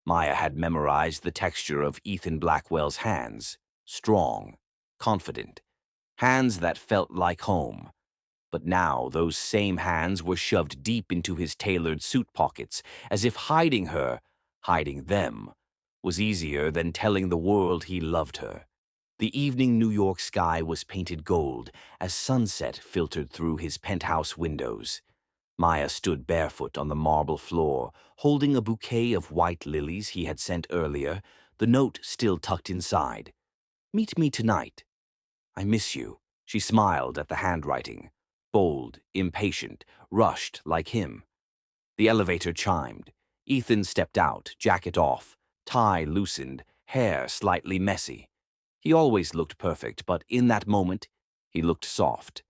Maya had memorized the texture of Ethan Blackwell's hands. Strong, confident, hands that felt like home. But now those same hands were shoved deep into his tailored suit pockets, as if hiding them, was easier than telling the world he loved her. The evening New York sky was painted gold as sunset filtered through his penthouse windows. Maya stood barefoot on the marble floor, holding a bouquet of white lilies he had sent earlier, the note still tucked inside. "Meet me tonight. I miss you." She smiled at the handwriting. Bold, impatient, rushed like him. The elevator chimed. Ethan stepped out, jacket off, tie loosened, hair slightly messy. He always looked perfect, but in that moment, he looked soft.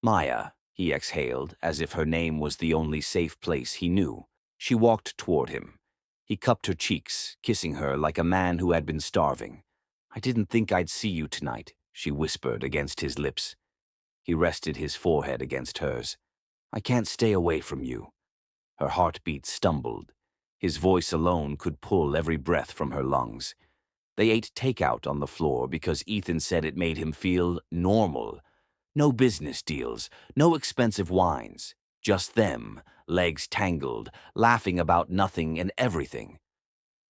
"Maya," he exhaled, as if her name was the only safe place he knew. She walked toward him. He cupped her cheeks, kissing her like a man who had been starving. "I didn't think I'd see you tonight," she whispered against his lips. He rested his forehead against hers. "I can't stay away from you." Her heartbeat stumbled. His voice alone could pull every breath from her lungs. They ate takeout on the floor because Ethan said it made him feel normal. No business deals, no expensive wines. Just them, legs tangled, laughing about nothing and everything.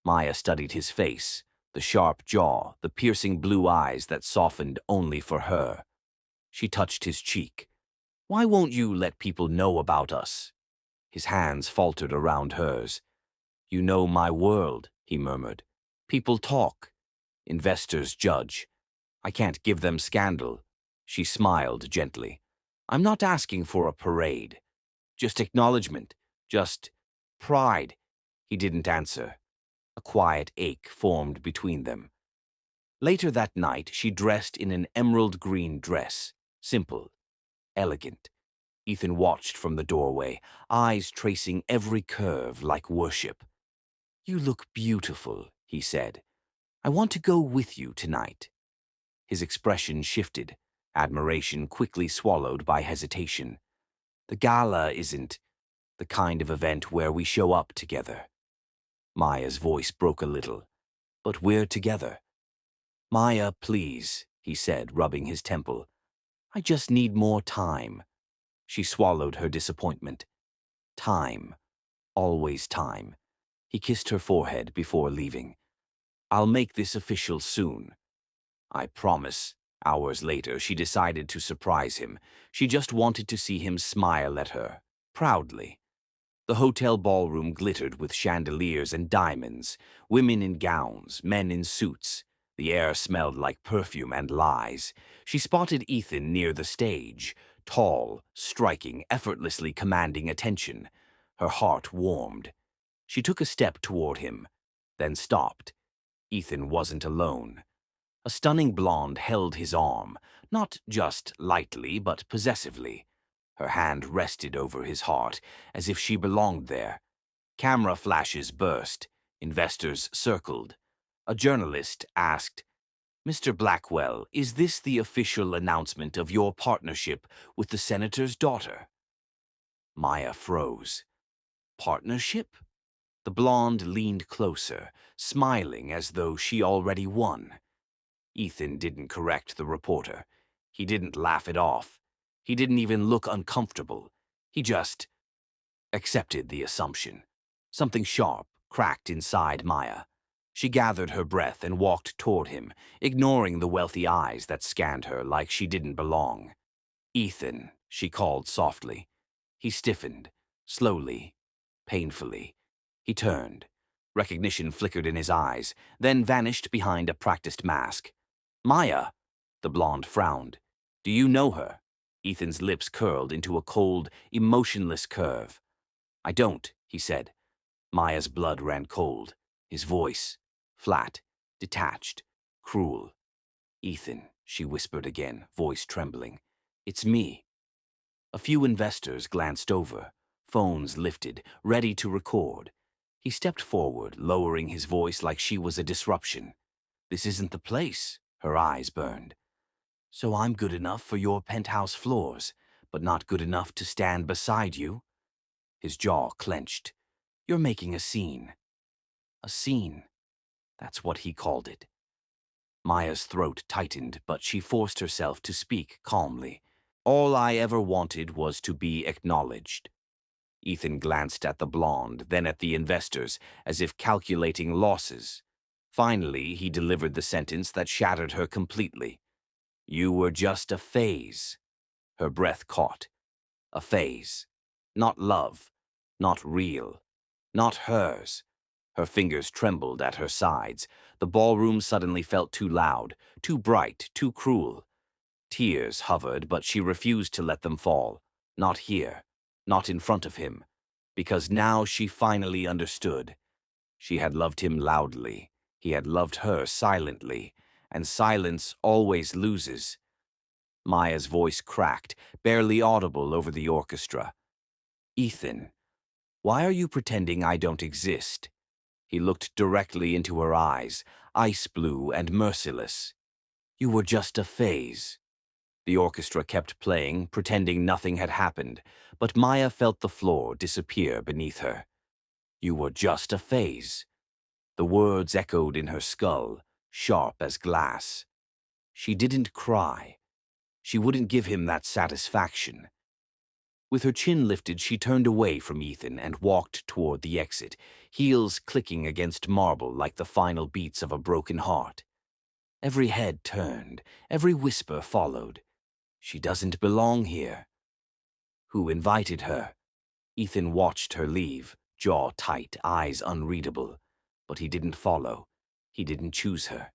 Maya studied his face, the sharp jaw, the piercing blue eyes that softened only for her. She touched his cheek. "Why won't you let people know about us?" His hands faltered around hers. "You know my world," he murmured. "People talk. Investors judge. I can't give them scandal." She smiled gently. "I'm not asking for a parade. Just acknowledgement. Just pride." He didn't answer. A quiet ache formed between them. Later that night, she dressed in an emerald green dress. Simple, elegant. Ethan watched from the doorway, eyes tracing every curve like worship. "You look beautiful," he said. "I want to go with you tonight." His expression shifted, admiration quickly swallowed by hesitation. "The gala isn't the kind of event where we show up together." Maya's voice broke a little. "But we're together." "Maya, please," he said, rubbing his temple. "I just need more time." She swallowed her disappointment. Time. Always time. He kissed her forehead before leaving. "I'll make this official soon." "I promise." Hours later, she decided to surprise him. She just wanted to see him smile at her, proudly. The hotel ballroom glittered with chandeliers and diamonds, women in gowns, men in suits. The air smelled like perfume and lies. She spotted Ethan near the stage, tall, striking, effortlessly commanding attention. Her heart warmed. She took a step toward him, then stopped. Ethan wasn't alone. A stunning blonde held his arm, not just lightly but possessively. Her hand rested over his heart, as if she belonged there. Camera flashes burst. Investors circled. A journalist asked, "Mr. Blackwell, is this the official announcement of your partnership with the senator's daughter?" Maya froze. "Partnership?" The blonde leaned closer, smiling as though she already won. Ethan didn't correct the reporter. He didn't laugh it off. He didn't even look uncomfortable. He just accepted the assumption. Something sharp cracked inside Maya. She gathered her breath and walked toward him, ignoring the wealthy eyes that scanned her like she didn't belong. "Ethan," she called softly. He stiffened, slowly, painfully. He turned. Recognition flickered in his eyes, then vanished behind a practiced mask. "Maya," the blonde frowned. "Do you know her?" Ethan's lips curled into a cold, emotionless curve. "I don't," he said. Maya's blood ran cold. His voice, flat, detached, cruel. "Ethan," she whispered again, voice trembling. "It's me." A few investors glanced over, phones lifted, ready to record. He stepped forward, lowering his voice like she was a disruption. "This isn't the place." Her eyes burned. "So I'm good enough for your penthouse floors, but not good enough to stand beside you?" His jaw clenched. "You're making a scene." A scene. That's what he called it. Maya's throat tightened, but she forced herself to speak calmly. All I ever wanted was to be acknowledged. Ethan glanced at the blonde, then at the investors, as if calculating losses. Finally, he delivered the sentence that shattered her completely. You were just a phase. Her breath caught. A phase. Not love. Not real. Not hers. Her fingers trembled at her sides. The ballroom suddenly felt too loud, too bright, too cruel. Tears hovered, but she refused to let them fall. Not here. Not in front of him. Because now she finally understood. She had loved him loudly. He had loved her silently. And silence always loses. Maya's voice cracked, barely audible over the orchestra. Ethan, why are you pretending I don't exist? He looked directly into her eyes, ice blue and merciless. You were just a phase. The orchestra kept playing, pretending nothing had happened, but Maya felt the floor disappear beneath her. You were just a phase. The words echoed in her skull, sharp as glass. She didn't cry. She wouldn't give him that satisfaction. With her chin lifted, she turned away from Ethan and walked toward the exit, heels clicking against marble like the final beats of a broken heart. Every head turned, every whisper followed. She doesn't belong here. Who invited her? Ethan watched her leave, jaw tight, eyes unreadable. But he didn't follow. He didn't choose her.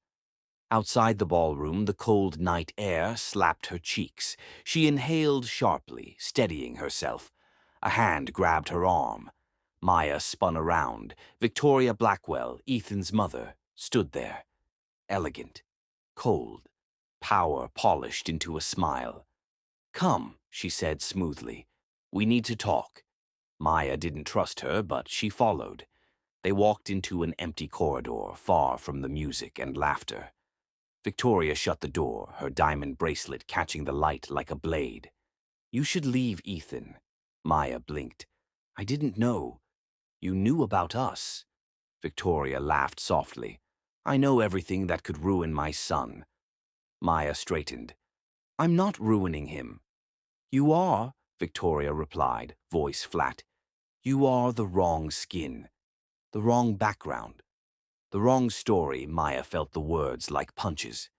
Outside the ballroom, the cold night air slapped her cheeks. She inhaled sharply, steadying herself. A hand grabbed her arm. Maya spun around. Victoria Blackwell, Ethan's mother, stood there. Elegant, cold, power polished into a smile. Come, she said smoothly. We need to talk. Maya didn't trust her, but she followed. They walked into an empty corridor, far from the music and laughter. Victoria shut the door, her diamond bracelet catching the light like a blade. You should leave, Ethan. Maya blinked. I didn't know. You knew about us. Victoria laughed softly. I know everything that could ruin my son. Maya straightened. I'm not ruining him. You are, Victoria replied, voice flat. You are the wrong skin, the wrong background, the wrong story. Maya felt the words like punches.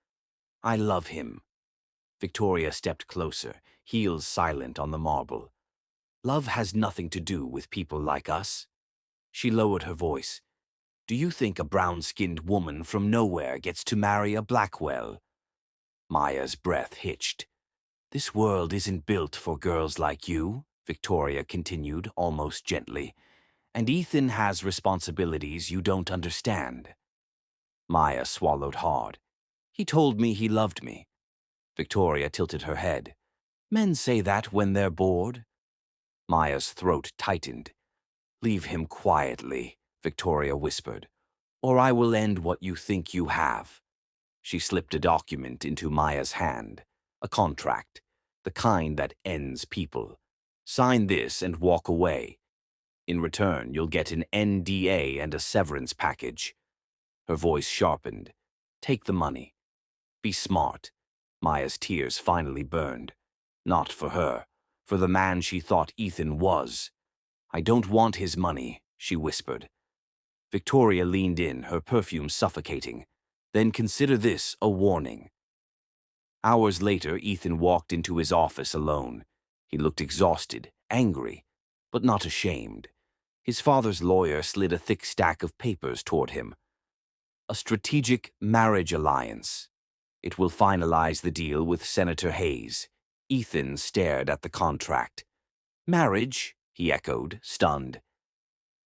I love him. Victoria stepped closer, heels silent on the marble. Love has nothing to do with people like us. She lowered her voice. Do you think a brown-skinned woman from nowhere gets to marry a Blackwell? Maya's breath hitched. This world isn't built for girls like you, Victoria continued, almost gently. And Ethan has responsibilities you don't understand. Maya swallowed hard. He told me he loved me. Victoria tilted her head. Men say that when they're bored. Maya's throat tightened. Leave him quietly, Victoria whispered, or I will end what you think you have. She slipped a document into Maya's hand. A contract, the kind that ends people. Sign this and walk away. In return, you'll get an NDA and a severance package. Her voice sharpened. Take the money. Be smart. Maya's tears finally burned. Not for her, for the man she thought Ethan was. I don't want his money, she whispered. Victoria leaned in, her perfume suffocating. Then consider this a warning. Hours later, Ethan walked into his office alone. He looked exhausted, angry, but not ashamed. His father's lawyer slid a thick stack of papers toward him. A strategic marriage alliance. It will finalize the deal with Senator Hayes. Ethan stared at the contract. Marriage, he echoed, stunned.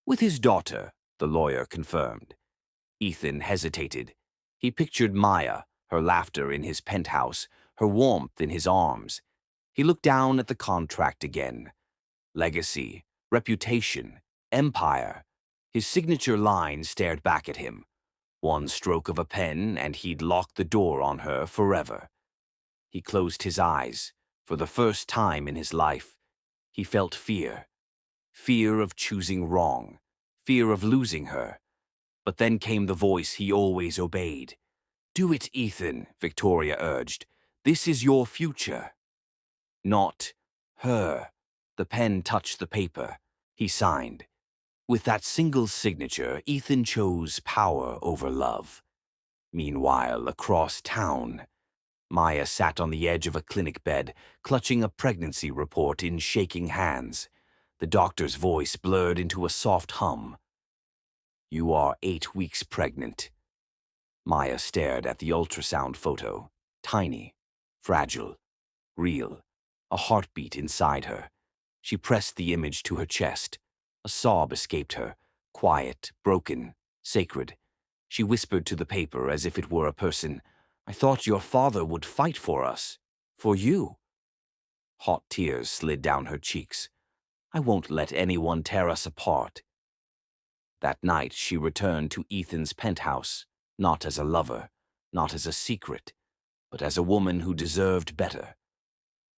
With his daughter, the lawyer confirmed. Ethan hesitated. He pictured Maya, her laughter in his penthouse, her warmth in his arms. He looked down at the contract again. Legacy, reputation, empire. His signature line stared back at him. One stroke of a pen and he'd lock the door on her forever. He closed his eyes. For the first time in his life, he felt fear. Fear of choosing wrong. Fear of losing her. But then came the voice he always obeyed. "Do it, Ethan," Victoria urged. "This is your future." Not her. The pen touched the paper. He signed. With that single signature, Ethan chose power over love. Meanwhile, across town, Maya sat on the edge of a clinic bed, clutching a pregnancy report in shaking hands. The doctor's voice blurred into a soft hum. "You are 8 weeks pregnant." Maya stared at the ultrasound photo. Tiny, fragile, real, a heartbeat inside her. She pressed the image to her chest. A sob escaped her, quiet, broken, sacred. She whispered to the paper as if it were a person, "I thought your father would fight for us. For you." Hot tears slid down her cheeks. "I won't let anyone tear us apart." That night she returned to Ethan's penthouse, not as a lover, not as a secret, but as a woman who deserved better.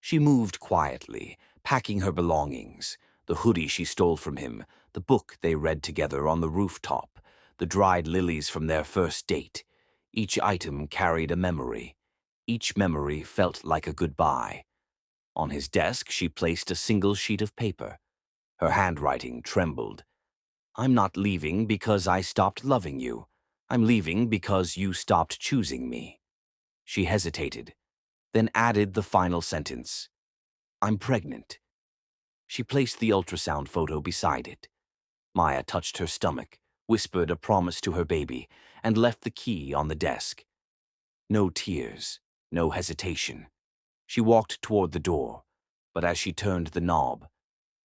She moved quietly, packing her belongings, the hoodie she stole from him, the book they read together on the rooftop, the dried lilies from their first date. Each item carried a memory. Each memory felt like a goodbye. On his desk she placed a single sheet of paper. Her handwriting trembled. "I'm not leaving because I stopped loving you. I'm leaving because you stopped choosing me." She hesitated, then added the final sentence. "I'm pregnant." She placed the ultrasound photo beside it. Maya touched her stomach, whispered a promise to her baby, and left the key on the desk. No tears, no hesitation. She walked toward the door, but as she turned the knob,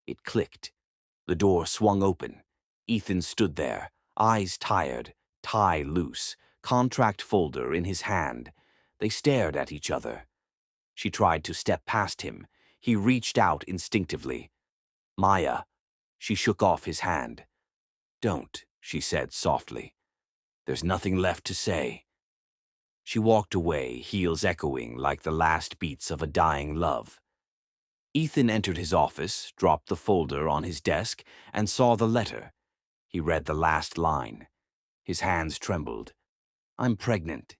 it clicked. The door swung open. Ethan stood there, eyes tired, tie loose, contract folder in his hand. They stared at each other. She tried to step past him. He reached out instinctively. "Maya." She shook off his hand. "Don't," she said softly. "There's nothing left to say." She walked away, heels echoing like the last beats of a dying love. Ethan entered his office, dropped the folder on his desk, and saw the letter. He read the last line. His hands trembled. "I'm pregnant."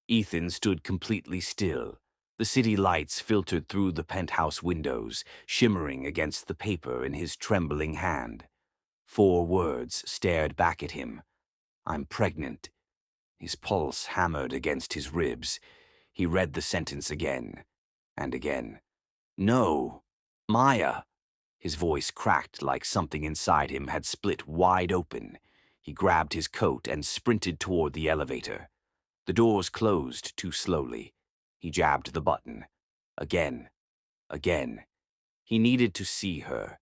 Ethan stood completely still. The city lights filtered through the penthouse windows, shimmering against the paper in his trembling hand. 4 words stared back at him. "I'm pregnant." His pulse hammered against his ribs. He read the sentence again and again. "No, Maya." His voice cracked like something inside him had split wide open. He grabbed his coat and sprinted toward the elevator. The doors closed too slowly. He jabbed the button. Again. Again. He needed to see her.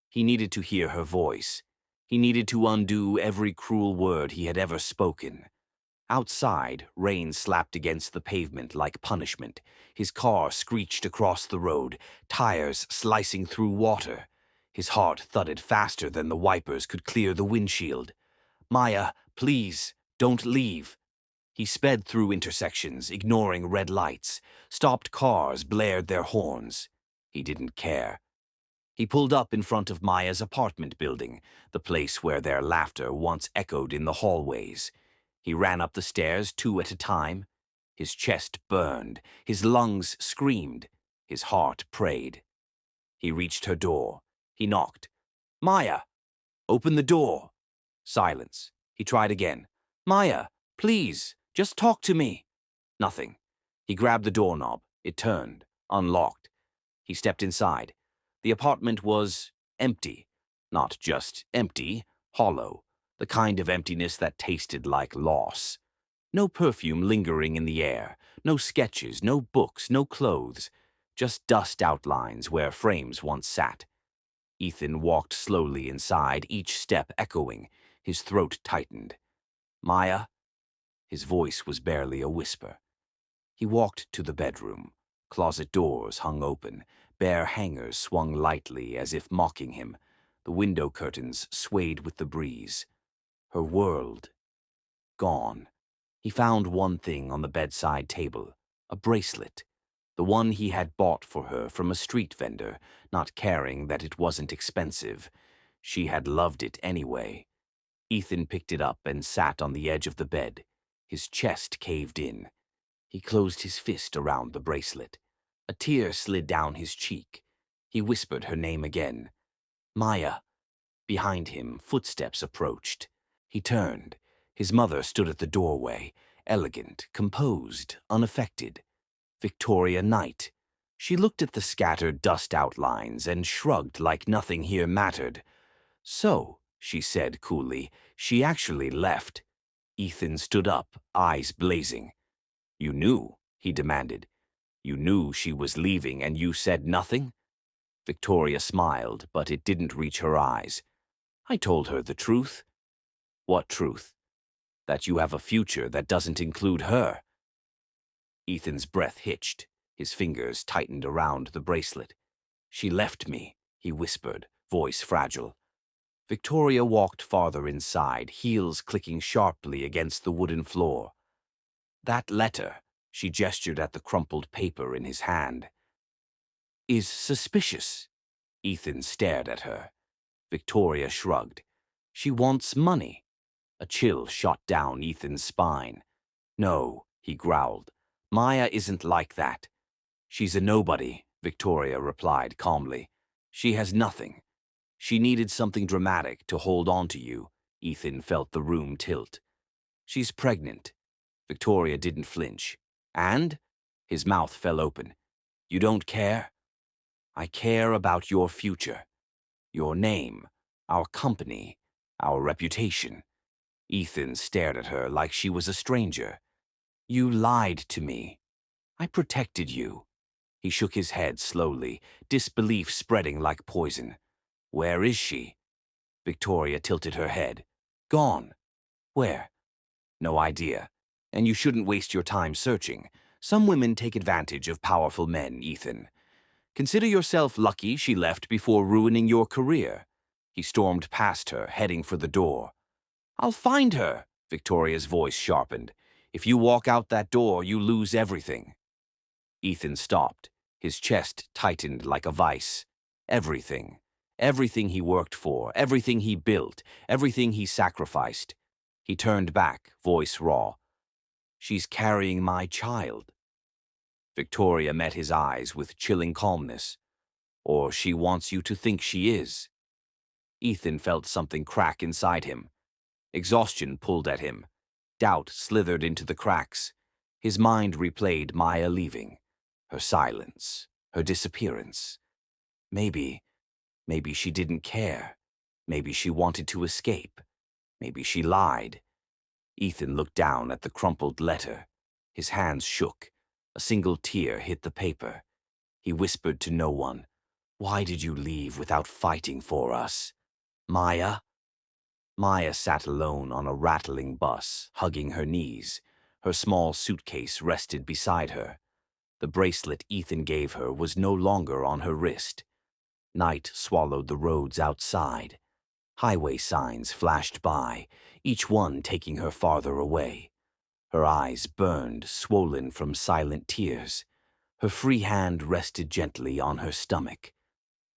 He needed to hear her voice. He needed to undo every cruel word he had ever spoken. Outside, rain slapped against the pavement like punishment. His car screeched across the road, tires slicing through water. His heart thudded faster than the wipers could clear the windshield. "Maya, please, don't leave." He sped through intersections, ignoring red lights. Stopped cars blared their horns. He didn't care. He pulled up in front of Maya's apartment building, the place where their laughter once echoed in the hallways. He ran up the stairs 2 at a time. His chest burned, his lungs screamed, his heart prayed. He reached her door. He knocked. "Maya, open the door." Silence. He tried again. "Maya, please, just talk to me." Nothing. He grabbed the doorknob. It turned, unlocked. He stepped inside. The apartment was empty. Not just empty, hollow. The kind of emptiness that tasted like loss. No perfume lingering in the air. No sketches, no books, no clothes. Just dust outlines where frames once sat. Ethan walked slowly inside, each step echoing. His throat tightened. "Maya?" His voice was barely a whisper. He walked to the bedroom. Closet doors hung open. Bare hangers swung lightly as if mocking him. The window curtains swayed with the breeze. Her world gone. He found one thing on the bedside table, a bracelet, the one he had bought for her from a street vendor, not caring that it wasn't expensive. She had loved it anyway. Ethan picked it up and sat on the edge of the bed. His chest caved in. He closed his fist around the bracelet. A tear slid down his cheek. He whispered her name again. Maya. Behind him, footsteps approached. He turned. His mother stood at the doorway, elegant, composed, unaffected. Victoria Knight. She looked at the scattered dust outlines and shrugged like nothing here mattered. So, she said coolly, she actually left. Ethan stood up, eyes blazing. You knew, he demanded. You knew she was leaving and you said nothing? Victoria smiled, but it didn't reach her eyes. I told her the truth. What truth? That you have a future that doesn't include her. Ethan's breath hitched. His fingers tightened around the bracelet. She left me, he whispered, voice fragile. Victoria walked farther inside, heels clicking sharply against the wooden floor. That letter, she gestured at the crumpled paper in his hand, is suspicious. Ethan stared at her. Victoria shrugged. She wants money. A chill shot down Ethan's spine. No, he growled. Maya isn't like that. She's a nobody, Victoria replied calmly. She has nothing. She needed something dramatic to hold on to you. Ethan felt the room tilt. She's pregnant. Victoria didn't flinch. And? His mouth fell open. You don't care? I care about your future. Your name, our company, our reputation. Ethan stared at her like she was a stranger. You lied to me. I protected you. He shook his head slowly, disbelief spreading like poison. Where is she? Victoria tilted her head. Gone. Where? No idea. And you shouldn't waste your time searching. Some women take advantage of powerful men, Ethan. Consider yourself lucky she left before ruining your career. He stormed past her, heading for the door. I'll find her, Victoria's voice sharpened. If you walk out that door, you lose everything. Ethan stopped. His chest tightened like a vice. Everything. Everything he worked for, everything he built, everything he sacrificed. He turned back, voice raw. She's carrying my child. Victoria met his eyes with chilling calmness. Or she wants you to think she is. Ethan felt something crack inside him. Exhaustion pulled at him. Doubt slithered into the cracks. His mind replayed Maya leaving. Her silence. Her disappearance. Maybe she didn't care. Maybe she wanted to escape. Maybe she lied. Ethan looked down at the crumpled letter. His hands shook. A single tear hit the paper. He whispered to no one. Why did you leave without fighting for us? Maya? Maya sat alone on a rattling bus, hugging her knees. Her small suitcase rested beside her. The bracelet Ethan gave her was no longer on her wrist. Night swallowed the roads outside. Highway signs flashed by, each one taking her farther away. Her eyes burned, swollen from silent tears. Her free hand rested gently on her stomach.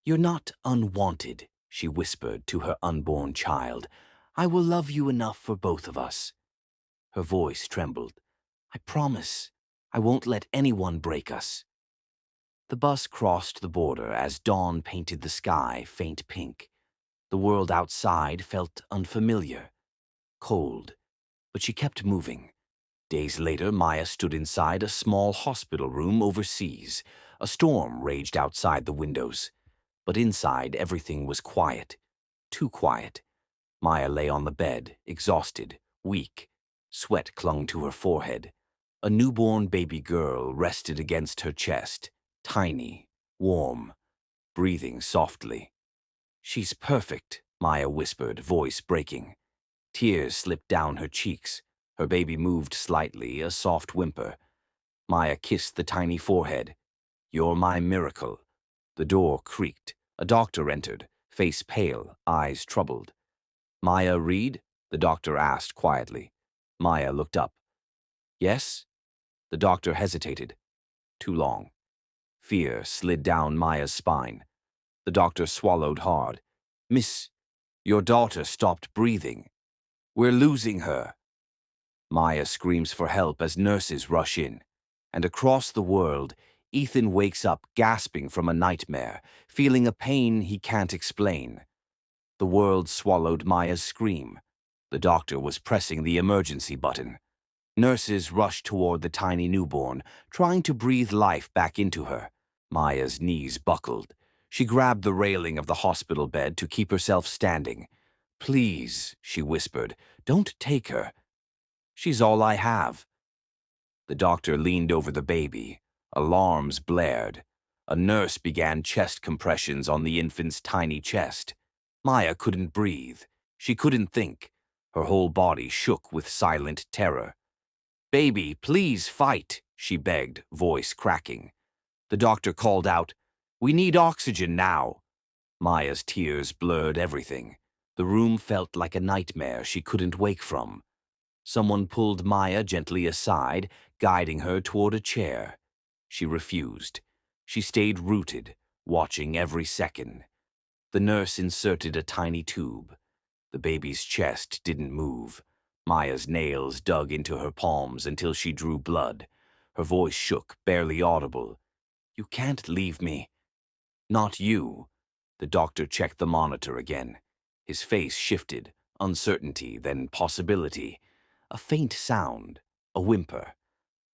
You're not unwanted, she whispered to her unborn child. I will love you enough for both of us. Her voice trembled. I promise. I won't let anyone break us. The bus crossed the border as dawn painted the sky faint pink. The world outside felt unfamiliar, cold, but she kept moving. Days later, Maya stood inside a small hospital room overseas. A storm raged outside the windows, but inside everything was quiet, too quiet. Maya lay on the bed, exhausted, weak. Sweat clung to her forehead. A newborn baby girl rested against her chest, tiny, warm, breathing softly. She's perfect, Maya whispered, voice breaking. Tears slipped down her cheeks. Her baby moved slightly, a soft whimper. Maya kissed the tiny forehead. You're my miracle. The door creaked. A doctor entered, face pale, eyes troubled. Maya Reed? The doctor asked quietly. Maya looked up. Yes? The doctor hesitated. Too long. Fear slid down Maya's spine. The doctor swallowed hard. Miss, your daughter stopped breathing. We're losing her. Maya screams for help as nurses rush in. And across the world, Ethan wakes up gasping from a nightmare, feeling a pain he can't explain. The world swallowed Maya's scream. The doctor was pressing the emergency button. Nurses rushed toward the tiny newborn, trying to breathe life back into her. Maya's knees buckled. She grabbed the railing of the hospital bed to keep herself standing. "Please," she whispered, "don't take her. She's all I have." The doctor leaned over the baby. Alarms blared. A nurse began chest compressions on the infant's tiny chest. Maya couldn't breathe. She couldn't think. Her whole body shook with silent terror. "Baby, please fight," she begged, voice cracking. The doctor called out, "We need oxygen now." Maya's tears blurred everything. The room felt like a nightmare she couldn't wake from. Someone pulled Maya gently aside, guiding her toward a chair. She refused. She stayed rooted, watching every second. The nurse inserted a tiny tube. The baby's chest didn't move. Maya's nails dug into her palms until she drew blood. Her voice shook, barely audible. "You can't leave me." "Not you." The doctor checked the monitor again. His face shifted, uncertainty, then possibility. A faint sound, a whimper.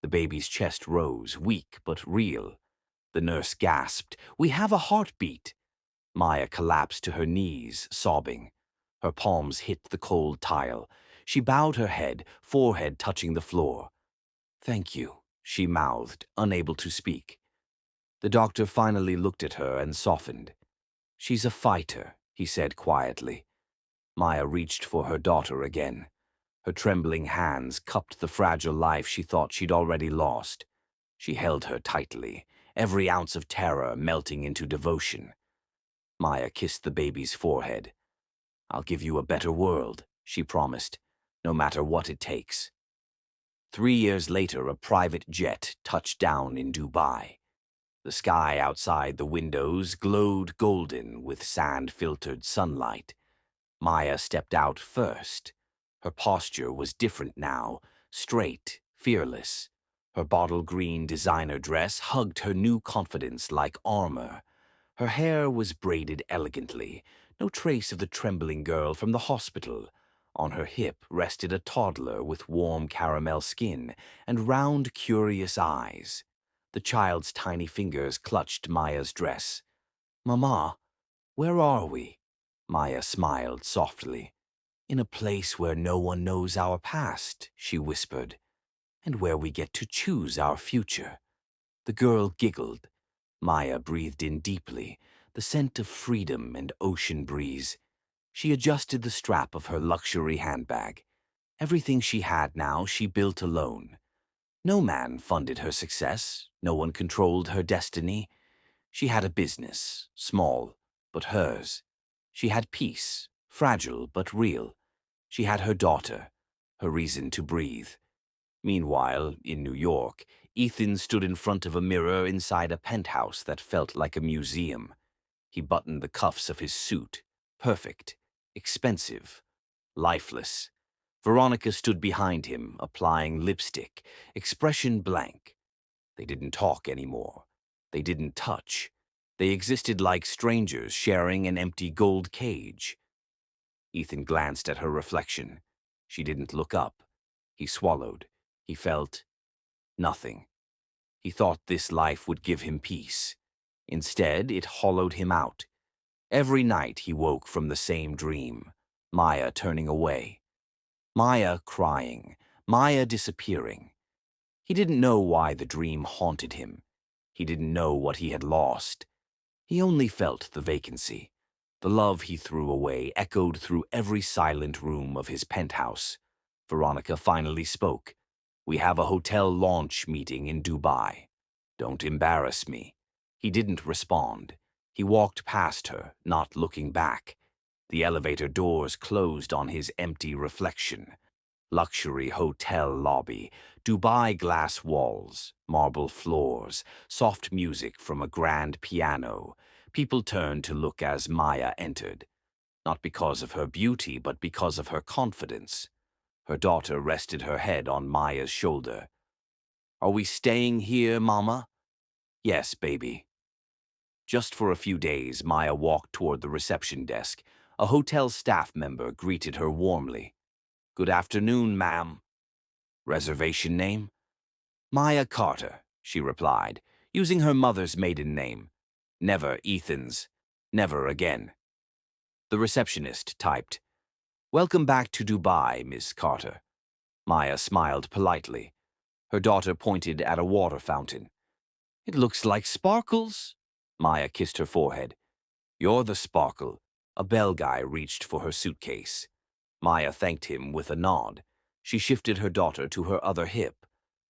The baby's chest rose, weak but real. The nurse gasped, "We have a heartbeat." Maya collapsed to her knees, sobbing. Her palms hit the cold tile. She bowed her head, forehead touching the floor. "Thank you," she mouthed, unable to speak. The doctor finally looked at her and softened. "She's a fighter," he said quietly. Maya reached for her daughter again. Her trembling hands cupped the fragile life she thought she'd already lost. She held her tightly, every ounce of terror melting into devotion. Maya kissed the baby's forehead. "I'll give you a better world," she promised, "no matter what it takes." 3 years later, a private jet touched down in Dubai. The sky outside the windows glowed golden with sand-filtered sunlight. Maya stepped out first. Her posture was different now, straight, fearless. Her bottle green designer dress hugged her new confidence like armor. Her hair was braided elegantly, no trace of the trembling girl from the hospital. On her hip rested a toddler with warm caramel skin and round, curious eyes. The child's tiny fingers clutched Maya's dress. "Mama, where are we?" Maya smiled softly. "In a place where no one knows our past," she whispered, "and where we get to choose our future." The girl giggled. Maya breathed in deeply, the scent of freedom and ocean breeze. She adjusted the strap of her luxury handbag. Everything she had now she built alone. No man funded her success. No one controlled her destiny. She had a business, small, but hers. She had peace, fragile but real. She had her daughter, her reason to breathe. Meanwhile, in New York, Ethan stood in front of a mirror inside a penthouse that felt like a museum. He buttoned the cuffs of his suit, perfect, expensive, lifeless. Veronica stood behind him, applying lipstick, expression blank. They didn't talk anymore. They didn't touch. They existed like strangers sharing an empty gold cage. Ethan glanced at her reflection. She didn't look up. He swallowed. He felt nothing. He thought this life would give him peace. Instead, it hollowed him out. Every night he woke from the same dream. Maya turning away. Maya crying. Maya disappearing. He didn't know why the dream haunted him. He didn't know what he had lost. He only felt the vacancy. The love he threw away echoed through every silent room of his penthouse. Veronica finally spoke. "We have a hotel launch meeting in Dubai. Don't embarrass me." He didn't respond. He walked past her, not looking back. The elevator doors closed on his empty reflection. Luxury hotel lobby, Dubai glass walls, marble floors, soft music from a grand piano. People turned to look as Maya entered. not because of her beauty, but because of her confidence. Her daughter rested her head on Maya's shoulder. "Are we staying here, Mama?" "Yes, baby." Just for a few days, Maya walked toward the reception desk. A hotel staff member greeted her warmly. "Good afternoon, ma'am." "Reservation name?" "Maya Carter," she replied, using her mother's maiden name. "Never Ethan's. Never again." The receptionist typed, "Welcome back to Dubai, Miss Carter." Maya smiled politely. Her daughter pointed at a water fountain. "It looks like sparkles." Maya kissed her forehead. "You're the sparkle." A bell guy reached for her suitcase. Maya thanked him with a nod. She shifted her daughter to her other hip.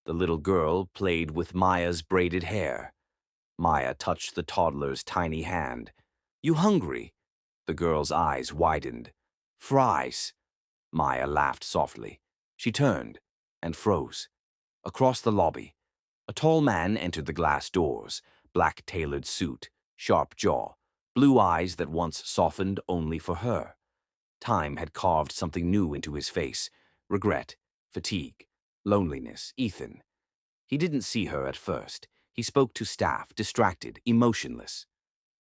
The little girl played with Maya's braided hair. Maya touched the toddler's tiny hand. "You hungry?" The girl's eyes widened. "Fries." Maya laughed softly. She turned and froze. Across the lobby, a tall man entered the glass doors, black tailored suit, sharp jaw, blue eyes that once softened only for her. Time had carved something new into his face: regret, fatigue, loneliness. Ethan. He didn't see her at first. He spoke to staff, distracted, emotionless.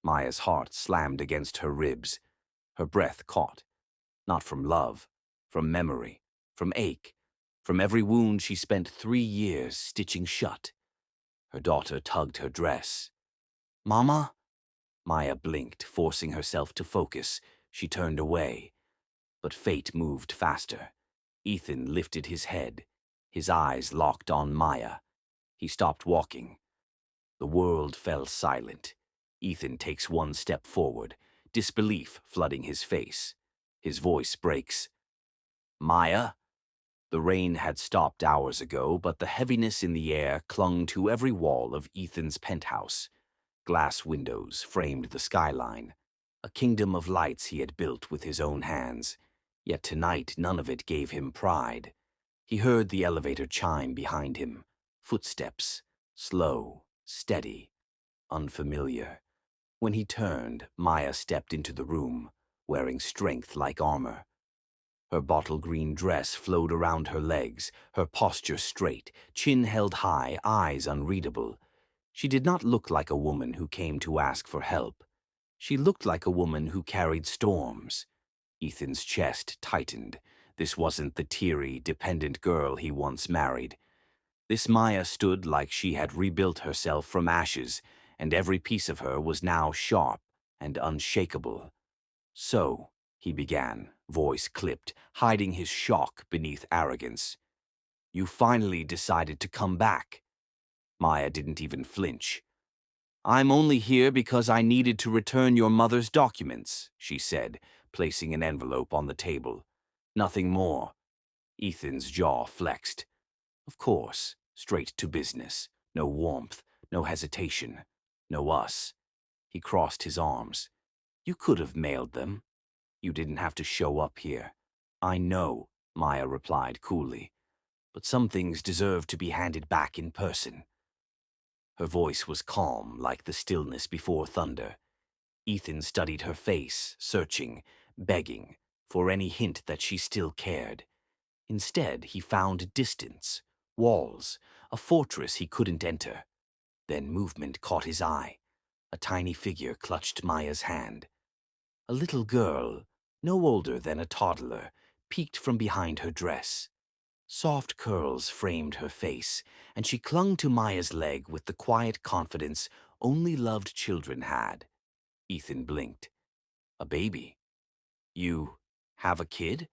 Maya's heart slammed against her ribs. Her breath caught. Not from love, from memory, from ache, from every wound she spent 3 years stitching shut. Her daughter tugged her dress. "Mama?" Maya blinked, forcing herself to focus. She turned away. But fate moved faster. Ethan lifted his head. His eyes locked on Maya. He stopped walking. The world fell silent. Ethan takes one step forward, disbelief flooding his face. His voice breaks. "Maya?" The rain had stopped hours ago, but the heaviness in the air clung to every wall of Ethan's penthouse. Glass windows framed the skyline, a kingdom of lights he had built with his own hands. Yet tonight none of it gave him pride. He heard the elevator chime behind him. Footsteps, slow, steady, unfamiliar. When he turned, Maya stepped into the room, wearing strength like armor. Her bottle green dress flowed around her legs, her posture straight, chin held high, eyes unreadable. She did not look like a woman who came to ask for help. She looked like a woman who carried storms. Ethan's chest tightened. This wasn't the teary, dependent girl he once married. This Maya stood like she had rebuilt herself from ashes, and every piece of her was now sharp and unshakable. "So," he began, voice clipped, hiding his shock beneath arrogance, "you finally decided to come back." Maya didn't even flinch. "I'm only here because I needed to return your mother's documents," she said, placing an envelope on the table. "Nothing more." Ethan's jaw flexed. Of course, straight to business. No warmth, no hesitation, no us. He crossed his arms. "You could have mailed them. You didn't have to show up here." "I know," Maya replied coolly, "but some things deserve to be handed back in person." Her voice was calm, like the stillness before thunder. Ethan studied her face, searching, begging, for any hint that she still cared. Instead, he found distance, walls, a fortress he couldn't enter. Then movement caught his eye. A tiny figure clutched Maya's hand. A little girl, no older than a toddler, peeked from behind her dress. Soft curls framed her face, and she clung to Maya's leg with the quiet confidence only loved children had. Ethan blinked. "A baby? You have a kid?"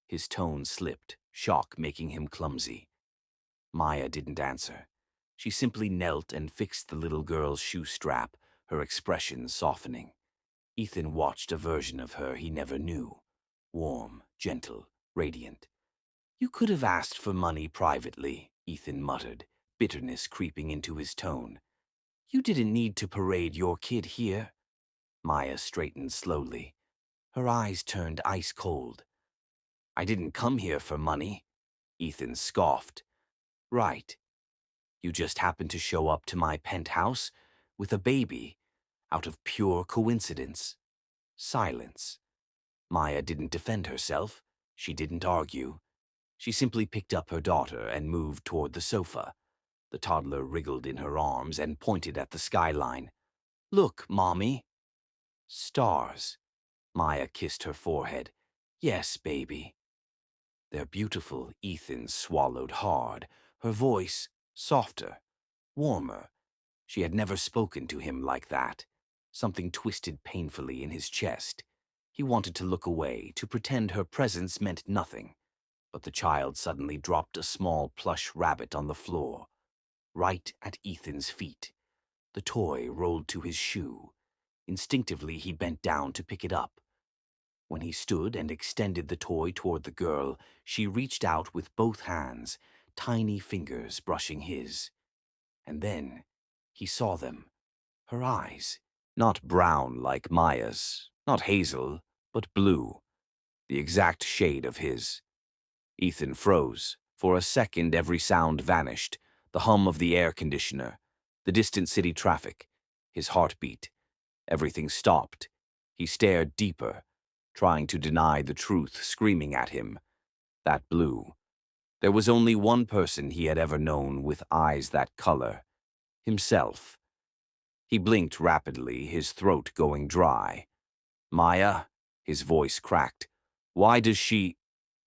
His tone slipped, shock making him clumsy. Maya didn't answer. She simply knelt and fixed the little girl's shoe strap, her expression softening. Ethan watched a version of her he never knew. Warm, gentle, radiant. "You could have asked for money privately," Ethan muttered, bitterness creeping into his tone. "You didn't need to parade your kid here." Maya straightened slowly. Her eyes turned ice cold. "I didn't come here for money." Ethan scoffed. "Right. You just happened to show up to my penthouse with a baby out of pure coincidence." Silence. Maya didn't defend herself. She didn't argue. She simply picked up her daughter and moved toward the sofa. The toddler wriggled in her arms and pointed at the skyline. "Look, Mommy." "Stars." Maya kissed her forehead. "Yes, baby." "They're beautiful." Ethan swallowed hard, her voice softer, warmer. She had never spoken to him like that. Something twisted painfully in his chest. He wanted to look away, to pretend her presence meant nothing. But the child suddenly dropped a small plush rabbit on the floor, right at Ethan's feet. The toy rolled to his shoe. Instinctively, he bent down to pick it up. When he stood and extended the toy toward the girl, she reached out with both hands, tiny fingers brushing his. And then he saw them. Her eyes. Not brown like Maya's, not hazel, but blue. The exact shade of his. Ethan froze. For a second, every sound vanished. The hum of the air conditioner, the distant city traffic, his heartbeat. Everything stopped. He stared deeper, trying to deny the truth screaming at him. That blue. There was only one person he had ever known with eyes that color. Himself. He blinked rapidly, his throat going dry. "Maya?" His voice cracked. "Why does she—"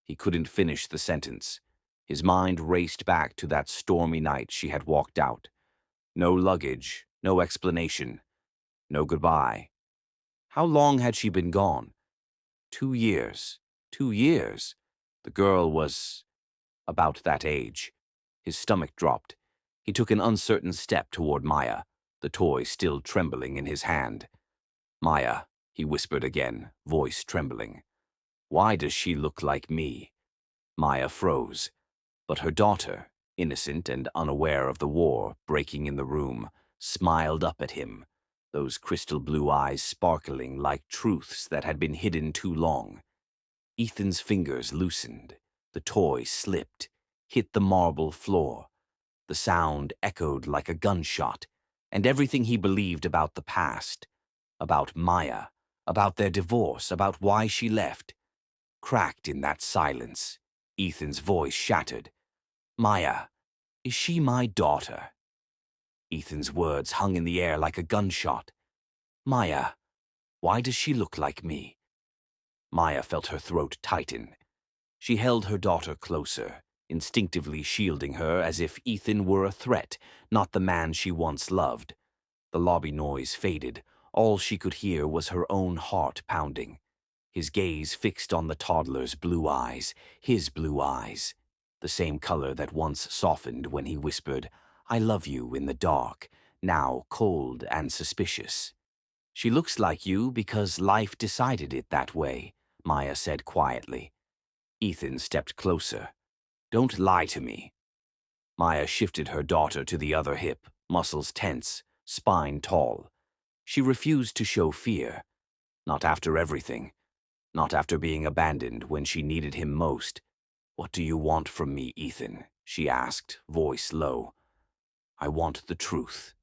He couldn't finish the sentence. His mind raced back to that stormy night she had walked out. No luggage, no explanation, no goodbye. How long had she been gone? 2 years. 2 years. The girl was about that age. His stomach dropped. He took an uncertain step toward Maya, the toy still trembling in his hand. "Maya," he whispered again, voice trembling. "Why does she look like me?" Maya froze. But her daughter, innocent and unaware of the war breaking in the room, smiled up at him, those crystal blue eyes sparkling like truths that had been hidden too long. Ethan's fingers loosened. The toy slipped, hit the marble floor. The sound echoed like a gunshot, and everything he believed about the past, about Maya, about their divorce, about why she left, cracked in that silence. Ethan's voice shattered. "Maya, is she my daughter?" Ethan's words hung in the air like a gunshot. "Maya, why does she look like me?" Maya felt her throat tighten. She held her daughter closer, instinctively shielding her as if Ethan were a threat, not the man she once loved. The lobby noise faded. All she could hear was her own heart pounding. His gaze fixed on the toddler's blue eyes, his blue eyes, the same color that once softened when he whispered, "I love you," in the dark, now cold and suspicious. "She looks like you because life decided it that way," Maya said quietly. Ethan stepped closer. "Don't lie to me." Maya shifted her daughter to the other hip, muscles tense, spine tall. She refused to show fear. Not after everything. Not after being abandoned when she needed him most. "What do you want from me, Ethan?" she asked, voice low. "I want the truth."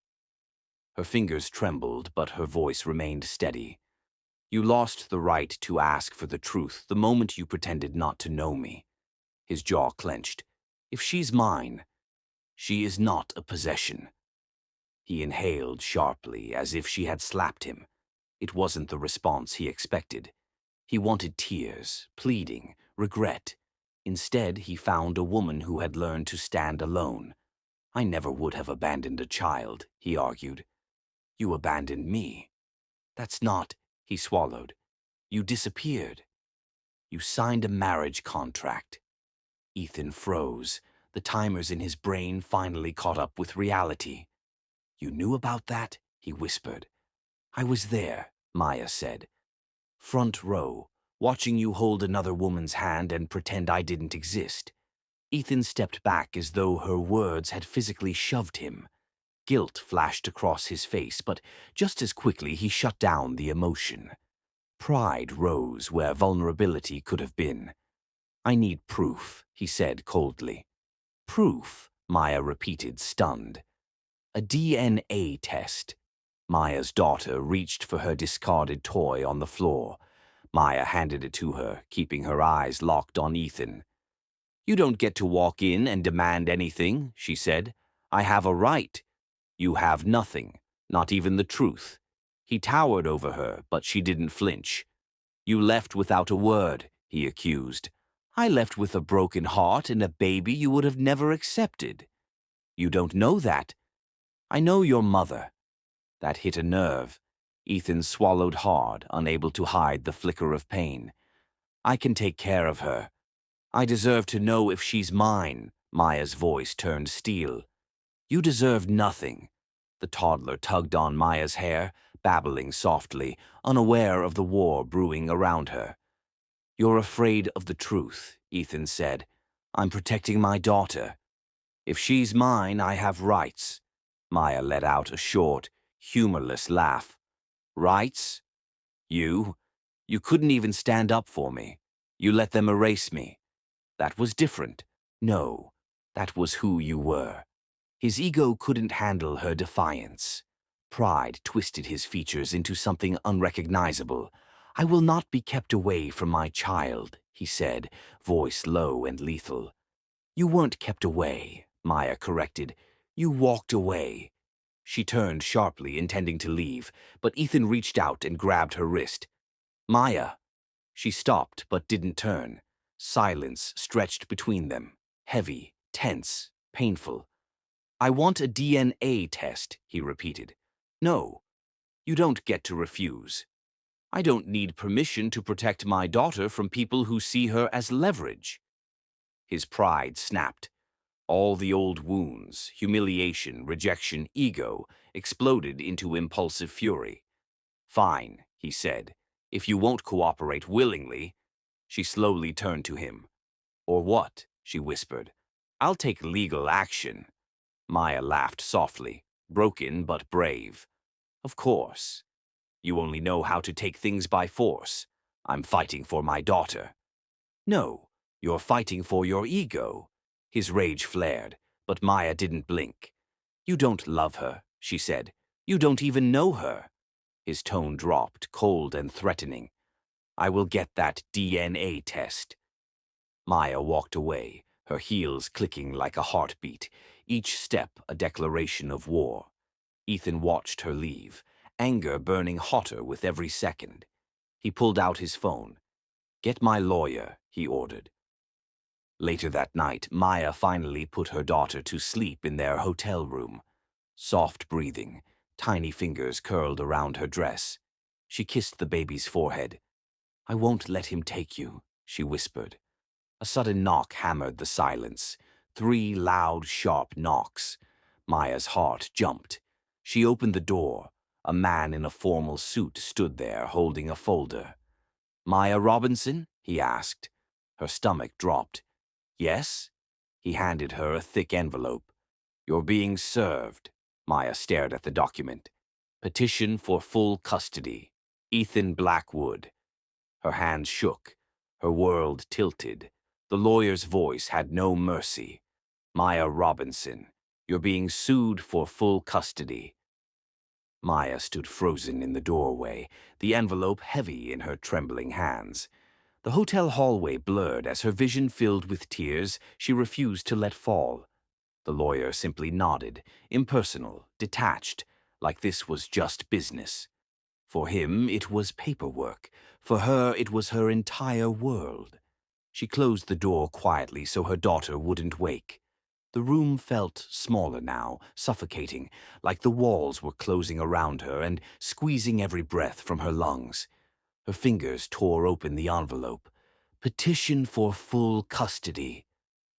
Her fingers trembled, but her voice remained steady. "You lost the right to ask for the truth the moment you pretended not to know me." His jaw clenched. "If she's mine, she is not a possession." He inhaled sharply, as if she had slapped him. It wasn't the response he expected. He wanted tears, pleading, regret. Instead, he found a woman who had learned to stand alone. "I never would have abandoned a child," he argued. "You abandoned me." "That's not," he swallowed. "You disappeared. You signed a marriage contract." Ethan froze. The timers in his brain finally caught up with reality. "You knew about that?" he whispered. "I was there," Maya said. "Front row, watching you hold another woman's hand and pretend I didn't exist." Ethan stepped back as though her words had physically shoved him. Guilt flashed across his face, but just as quickly he shut down the emotion. Pride rose where vulnerability could have been. "I need proof," he said coldly. "Proof," Maya repeated, stunned. "A DNA test." Maya's daughter reached for her discarded toy on the floor. Maya handed it to her, keeping her eyes locked on Ethan. "You don't get to walk in and demand anything," she said. "I have a right." "You have nothing, not even the truth." He towered over her, but she didn't flinch. "You left without a word," he accused. "I left with a broken heart and a baby you would have never accepted." "You don't know that." "I know your mother." That hit a nerve. Ethan swallowed hard, unable to hide the flicker of pain. "I can take care of her. I deserve to know if she's mine." Maya's voice turned steel. "You deserve nothing." The toddler tugged on Maya's hair, babbling softly, unaware of the war brewing around her. "You're afraid of the truth," Ethan said. "I'm protecting my daughter. If she's mine, I have rights." Maya let out a short, humorless laugh. "Rights? You? You couldn't even stand up for me. You let them erase me. That was different. No, that was who you were." His ego couldn't handle her defiance. Pride twisted his features into something unrecognizable. "I will not be kept away from my child," he said, voice low and lethal. "You weren't kept away," Maya corrected. "You walked away." She turned sharply, intending to leave, but Ethan reached out and grabbed her wrist. "Maya." She stopped, but didn't turn. Silence stretched between them, heavy, tense, painful. "I want a DNA test," he repeated. "No, you don't get to refuse. I don't need permission to protect my daughter from people who see her as leverage." His pride snapped. All the old wounds, humiliation, rejection, ego, exploded into impulsive fury. "Fine," he said. "If you won't cooperate willingly." She slowly turned to him. "Or what?" she whispered. "I'll take legal action." Maya laughed softly, broken but brave. "Of course. You only know how to take things by force. I'm fighting for my daughter." "No, you're fighting for your ego." His rage flared, but Maya didn't blink. "You don't love her," she said. "You don't even know her." His tone dropped, cold and threatening. "I will get that DNA test." Maya walked away, her heels clicking like a heartbeat, each step a declaration of war. Ethan watched her leave, anger burning hotter with every second. He pulled out his phone. "Get my lawyer," he ordered. Later that night, Maya finally put her daughter to sleep in their hotel room. Soft breathing, tiny fingers curled around her dress. She kissed the baby's forehead. "I won't let him take you," she whispered. A sudden knock hammered the silence. 3 loud, sharp knocks. Maya's heart jumped. She opened the door. A man in a formal suit stood there, holding a folder. "Maya Robinson?" he asked. Her stomach dropped. "Yes?" He handed her a thick envelope. "You're being served." Maya stared at the document. "Petition for full custody. Ethan Blackwood." Her hands shook. Her world tilted. The lawyer's voice had no mercy. "Maya Robinson, you're being sued for full custody." Maya stood frozen in the doorway, the envelope heavy in her trembling hands. The hotel hallway blurred as her vision filled with tears she refused to let fall. The lawyer simply nodded, impersonal, detached, like this was just business. For him, it was paperwork. For her, it was her entire world. She closed the door quietly so her daughter wouldn't wake. The room felt smaller now, suffocating, like the walls were closing around her and squeezing every breath from her lungs. Her fingers tore open the envelope. Petition for full custody.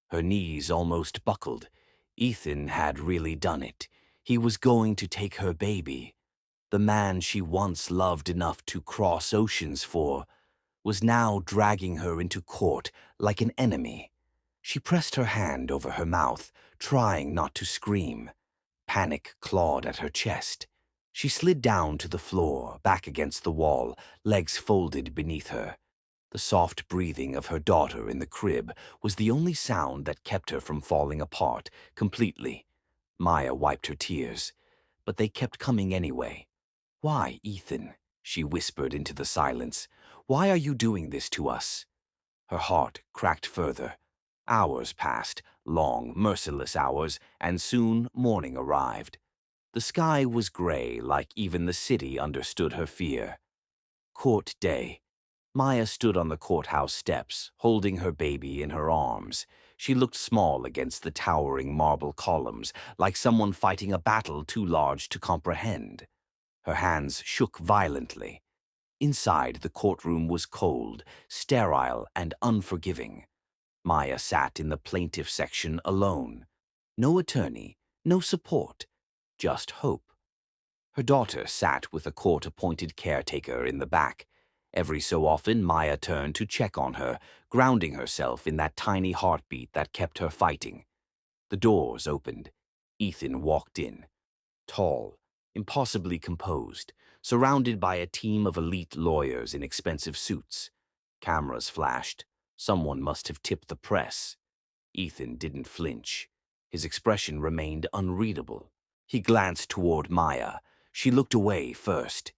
Her knees almost buckled. Ethan had really done it. He was going to take her baby. The man she once loved enough to cross oceans for was now dragging her into court like an enemy. She pressed her hand over her mouth, trying not to scream. Panic clawed at her chest. She slid down to the floor, back against the wall, legs folded beneath her. The soft breathing of her daughter in the crib was the only sound that kept her from falling apart completely. Maya wiped her tears, but they kept coming anyway. Why, Ethan? she whispered into the silence. "Why are you doing this to us?" Her heart cracked further. Hours passed, long, merciless hours, and soon morning arrived. The sky was gray, like even the city understood her fear. Court day. Maya stood on the courthouse steps, holding her baby in her arms. She looked small against the towering marble columns, like someone fighting a battle too large to comprehend. Her hands shook violently. Inside, the courtroom was cold, sterile, and unforgiving. Maya sat in the plaintiff section alone. No attorney, no support, just hope. Her daughter sat with a court-appointed caretaker in the back. Every so often, Maya turned to check on her, grounding herself in that tiny heartbeat that kept her fighting. The doors opened. Ethan walked in. Tall, impossibly composed, surrounded by a team of elite lawyers in expensive suits. Cameras flashed. Someone must have tipped the press. Ethan didn't flinch. His expression remained unreadable. He glanced toward Maya. She looked away first.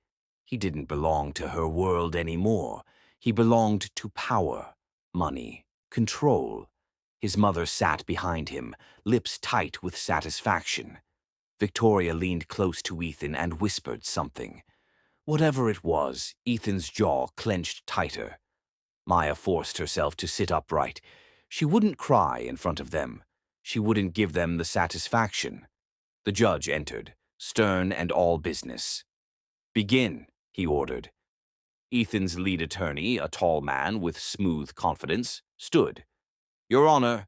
He didn't belong to her world anymore. He belonged to power, money, control. His mother sat behind him, lips tight with satisfaction. Victoria leaned close to Ethan and whispered something. Whatever it was, Ethan's jaw clenched tighter. Maya forced herself to sit upright. She wouldn't cry in front of them. She wouldn't give them the satisfaction. The judge entered, stern and all business. "Begin," he ordered. Ethan's lead attorney, a tall man with smooth confidence, stood. "Your Honor,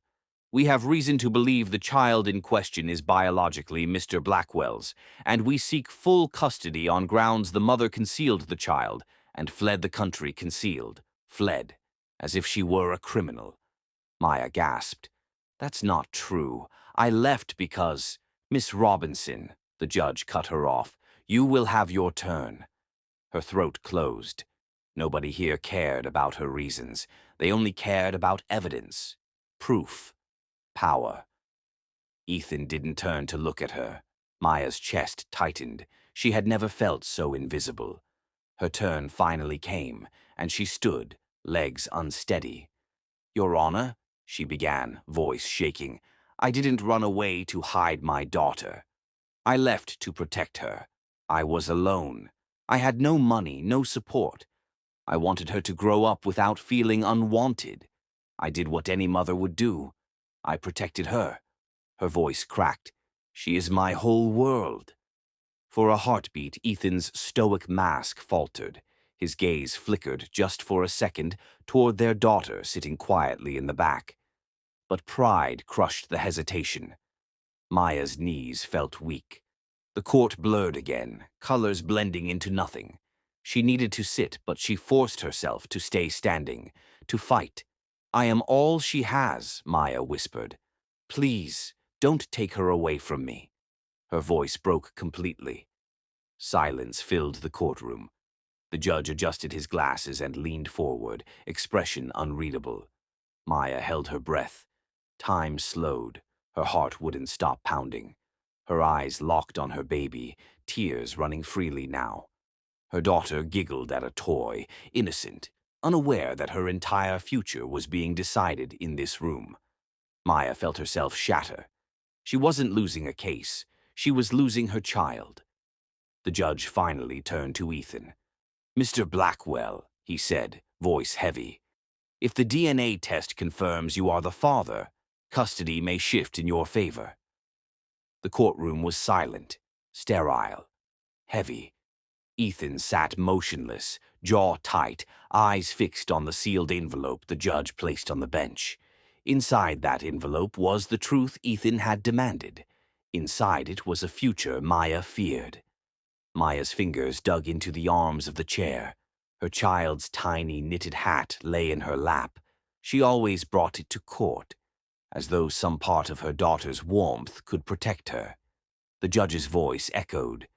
we have reason to believe the child in question is biologically Mr. Blackwell's, and we seek full custody on grounds the mother concealed the child and fled the country concealed. Fled, as if she were a criminal." Maya gasped. "That's not true. I left because—" "Miss Robinson," the judge cut her off. "You will have your turn." Her throat closed. Nobody here cared about her reasons. They only cared about evidence, proof, power. Ethan didn't turn to look at her. Maya's chest tightened. She had never felt so invisible. Her turn finally came, and she stood, legs unsteady. "Your Honor," she began, voice shaking, "I didn't run away to hide my daughter. I left to protect her. I was alone. I had no money, no support. I wanted her to grow up without feeling unwanted. I did what any mother would do. I protected her." Her voice cracked. "She is my whole world." For a heartbeat, Ethan's stoic mask faltered. His gaze flickered just for a second toward their daughter sitting quietly in the back. But pride crushed the hesitation. Maya's knees felt weak. The court blurred again, colors blending into nothing. She needed to sit, but she forced herself to stay standing, to fight. "I am all she has," Maya whispered. "Please, don't take her away from me." Her voice broke completely. Silence filled the courtroom. The judge adjusted his glasses and leaned forward, expression unreadable. Maya held her breath. Time slowed. Her heart wouldn't stop pounding. Her eyes locked on her baby, tears running freely now. Her daughter giggled at a toy, innocent, unaware that her entire future was being decided in this room. Maya felt herself shatter. She wasn't losing a case. She was losing her child. The judge finally turned to Ethan. "Mr. Blackwell," he said, voice heavy, "if the DNA test confirms you are the father, custody may shift in your favor." The courtroom was silent, sterile, heavy. Ethan sat motionless, jaw tight, eyes fixed on the sealed envelope the judge placed on the bench. Inside that envelope was the truth Ethan had demanded. Inside it was a future Maya feared. Maya's fingers dug into the arms of the chair. Her child's tiny knitted hat lay in her lap. She always brought it to court, as though some part of her daughter's warmth could protect her. The judge's voice echoed.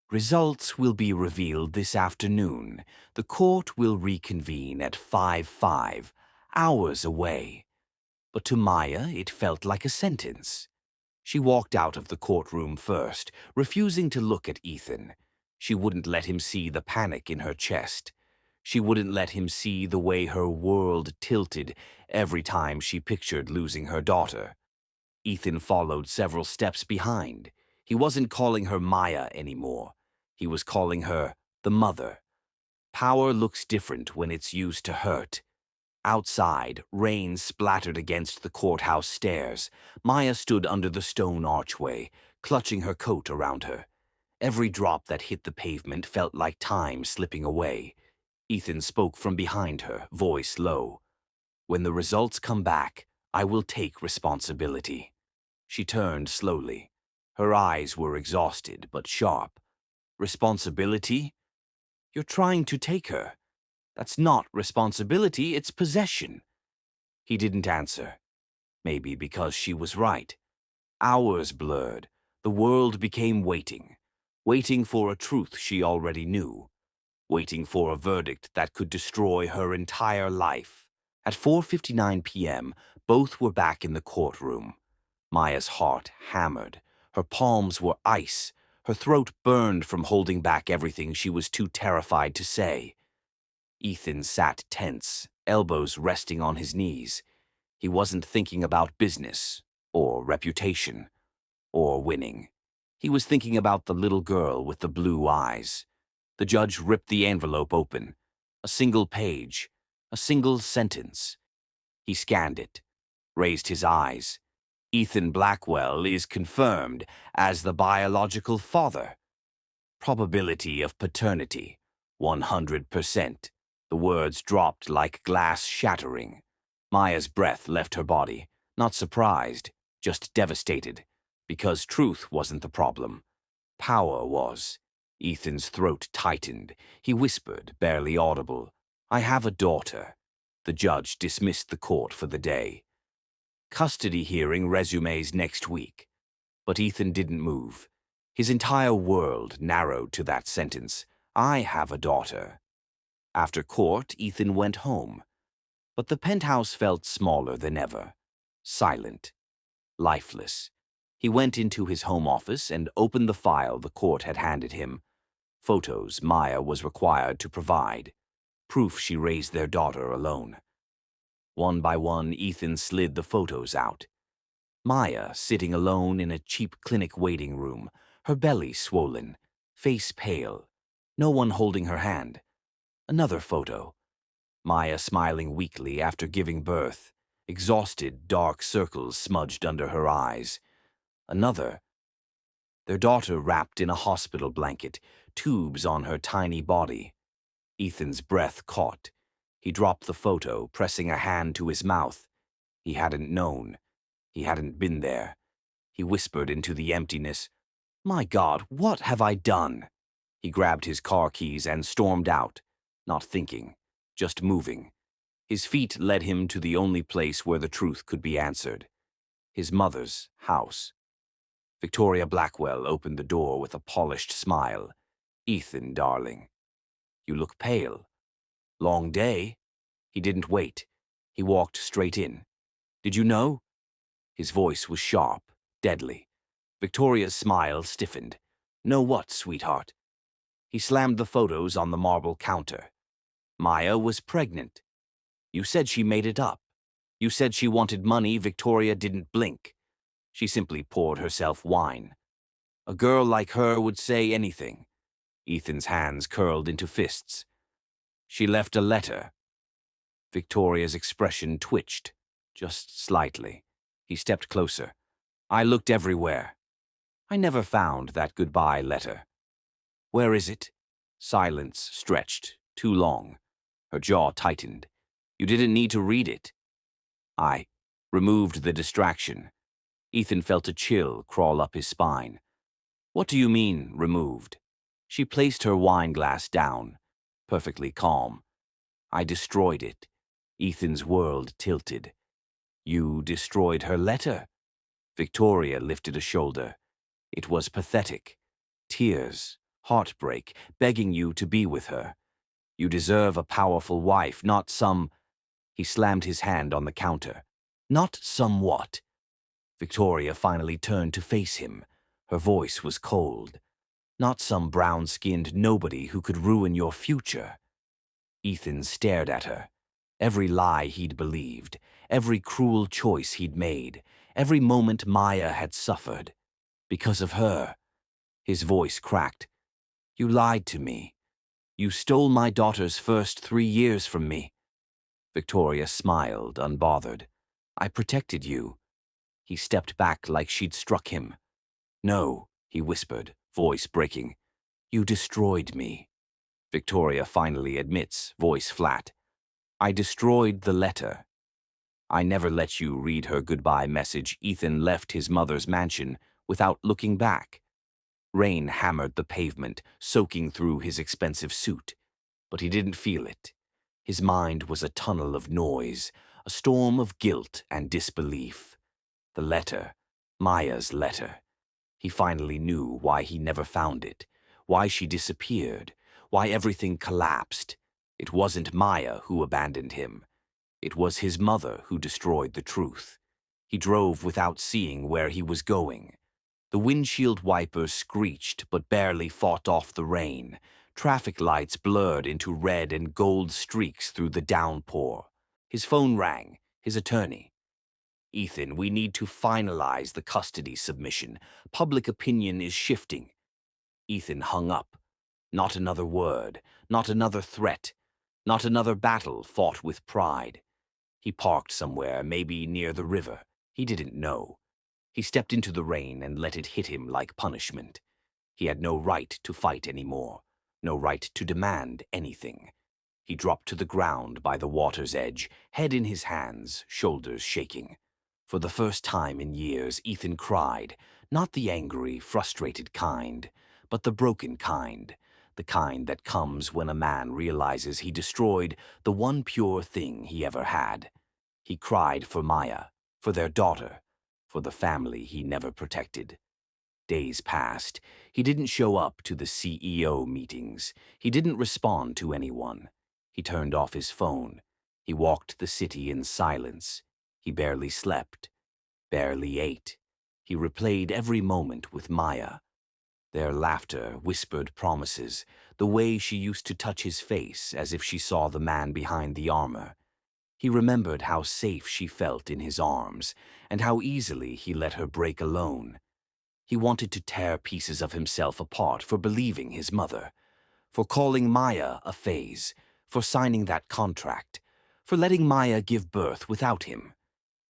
"Results will be revealed this afternoon. The court will reconvene at 5:05, hours away." But to Maya, it felt like a sentence. She walked out of the courtroom first, refusing to look at Ethan. She wouldn't let him see the panic in her chest. She wouldn't let him see the way her world tilted every time she pictured losing her daughter. Ethan followed several steps behind. He wasn't calling her Maya anymore. He was calling her the mother. Power looks different when it's used to hurt. Outside, rain splattered against the courthouse stairs. Maya stood under the stone archway, clutching her coat around her. Every drop that hit the pavement felt like time slipping away. Ethan spoke from behind her, voice low. "When the results come back, I will take responsibility." She turned slowly. Her eyes were exhausted but sharp. "Responsibility? You're trying to take her. That's not responsibility, it's possession." He didn't answer. Maybe because she was right. Hours blurred. The world became waiting. Waiting for a truth she already knew. Waiting for a verdict that could destroy her entire life. At 4:59 p.m., both were back in the courtroom. Maya's heart hammered. Her palms were ice. Her throat burned from holding back everything she was too terrified to say. Ethan sat tense, elbows resting on his knees. He wasn't thinking about business, or reputation, or winning. He was thinking about the little girl with the blue eyes. The judge ripped the envelope open. A single page, a single sentence. He scanned it, raised his eyes. "Ethan Blackwell is confirmed as the biological father. Probability of paternity, 100%. The words dropped like glass shattering. Maya's breath left her body, not surprised, just devastated, because truth wasn't the problem. Power was. Ethan's throat tightened. He whispered, barely audible, "I have a daughter." The judge dismissed the court for the day. Custody hearing resumes next week. But Ethan didn't move. His entire world narrowed to that sentence. "I have a daughter." After court, Ethan went home. But the penthouse felt smaller than ever. Silent. Lifeless. He went into his home office and opened the file the court had handed him. Photos Maya was required to provide. Proof she raised their daughter alone. One by one, Ethan slid the photos out. Maya sitting alone in a cheap clinic waiting room, her belly swollen, face pale, no one holding her hand. Another photo. Maya smiling weakly after giving birth, exhausted, dark circles smudged under her eyes. Another. Their daughter wrapped in a hospital blanket, tubes on her tiny body. Ethan's breath caught. He dropped the photo, pressing a hand to his mouth. He hadn't known. He hadn't been there. He whispered into the emptiness, "My God, what have I done?" He grabbed his car keys and stormed out, not thinking, just moving. His feet led him to the only place where the truth could be answered. His mother's house. Victoria Blackwell opened the door with a polished smile. "Ethan, darling. You look pale. Long day?" He didn't wait. He walked straight in. "Did you know?" His voice was sharp, deadly. Victoria's smile stiffened. "Know what, sweetheart?" He slammed the photos on the marble counter. "Maya was pregnant. You said she made it up. You said she wanted money." Victoria didn't blink. She simply poured herself wine. "A girl like her would say anything." Ethan's hands curled into fists. "She left a letter." Victoria's expression twitched, just slightly. He stepped closer. "I looked everywhere. I never found that goodbye letter." "Where is it?" Silence stretched, too long. Her jaw tightened. "You didn't need to read it." I removed the distraction. Ethan felt a chill crawl up his spine. "What do you mean, removed?" She placed her wine glass down, perfectly calm. "I destroyed it." Ethan's world tilted. "You destroyed her letter?" Victoria lifted a shoulder. It was pathetic. Tears, heartbreak, begging you to be with her. "You deserve a powerful wife, not some—" He slammed his hand on the counter. "Not some what?" Victoria finally turned to face him. Her voice was cold. Not some brown-skinned nobody who could ruin your future. Ethan stared at her. Every lie he'd believed, every cruel choice he'd made, every moment Maya had suffered. Because of her. His voice cracked. You lied to me. You stole my daughter's first 3 years from me. Victoria smiled, unbothered. I protected you. He stepped back like she'd struck him. No, he whispered, voice breaking. You destroyed me. Victoria finally admits, voice flat. I destroyed the letter. I never let you read her goodbye message. Ethan left his mother's mansion without looking back. Rain hammered the pavement, soaking through his expensive suit. But he didn't feel it. His mind was a tunnel of noise, a storm of guilt and disbelief. The letter, Maya's letter. He finally knew why he never found it, why she disappeared, why everything collapsed. It wasn't Maya who abandoned him. It was his mother who destroyed the truth. He drove without seeing where he was going. The windshield wipers screeched but barely fought off the rain. Traffic lights blurred into red and gold streaks through the downpour. His phone rang, his attorney. Ethan, we need to finalize the custody submission. Public opinion is shifting. Ethan hung up. Not another word, not another threat, not another battle fought with pride. He parked somewhere, maybe near the river. He didn't know. He stepped into the rain and let it hit him like punishment. He had no right to fight anymore, no right to demand anything. He dropped to the ground by the water's edge, head in his hands, shoulders shaking. For the first time in years, Ethan cried, not the angry, frustrated kind, but the broken kind, the kind that comes when a man realizes he destroyed the one pure thing he ever had. He cried for Maya, for their daughter, for the family he never protected. Days passed. He didn't show up to the CEO meetings. He didn't respond to anyone. He turned off his phone. He walked the city in silence. He barely slept, barely ate. He replayed every moment with Maya. Their laughter, whispered promises, the way she used to touch his face as if she saw the man behind the armor. He remembered how safe she felt in his arms, and how easily he let her break alone. He wanted to tear pieces of himself apart for believing his mother, for calling Maya a phase, for signing that contract, for letting Maya give birth without him.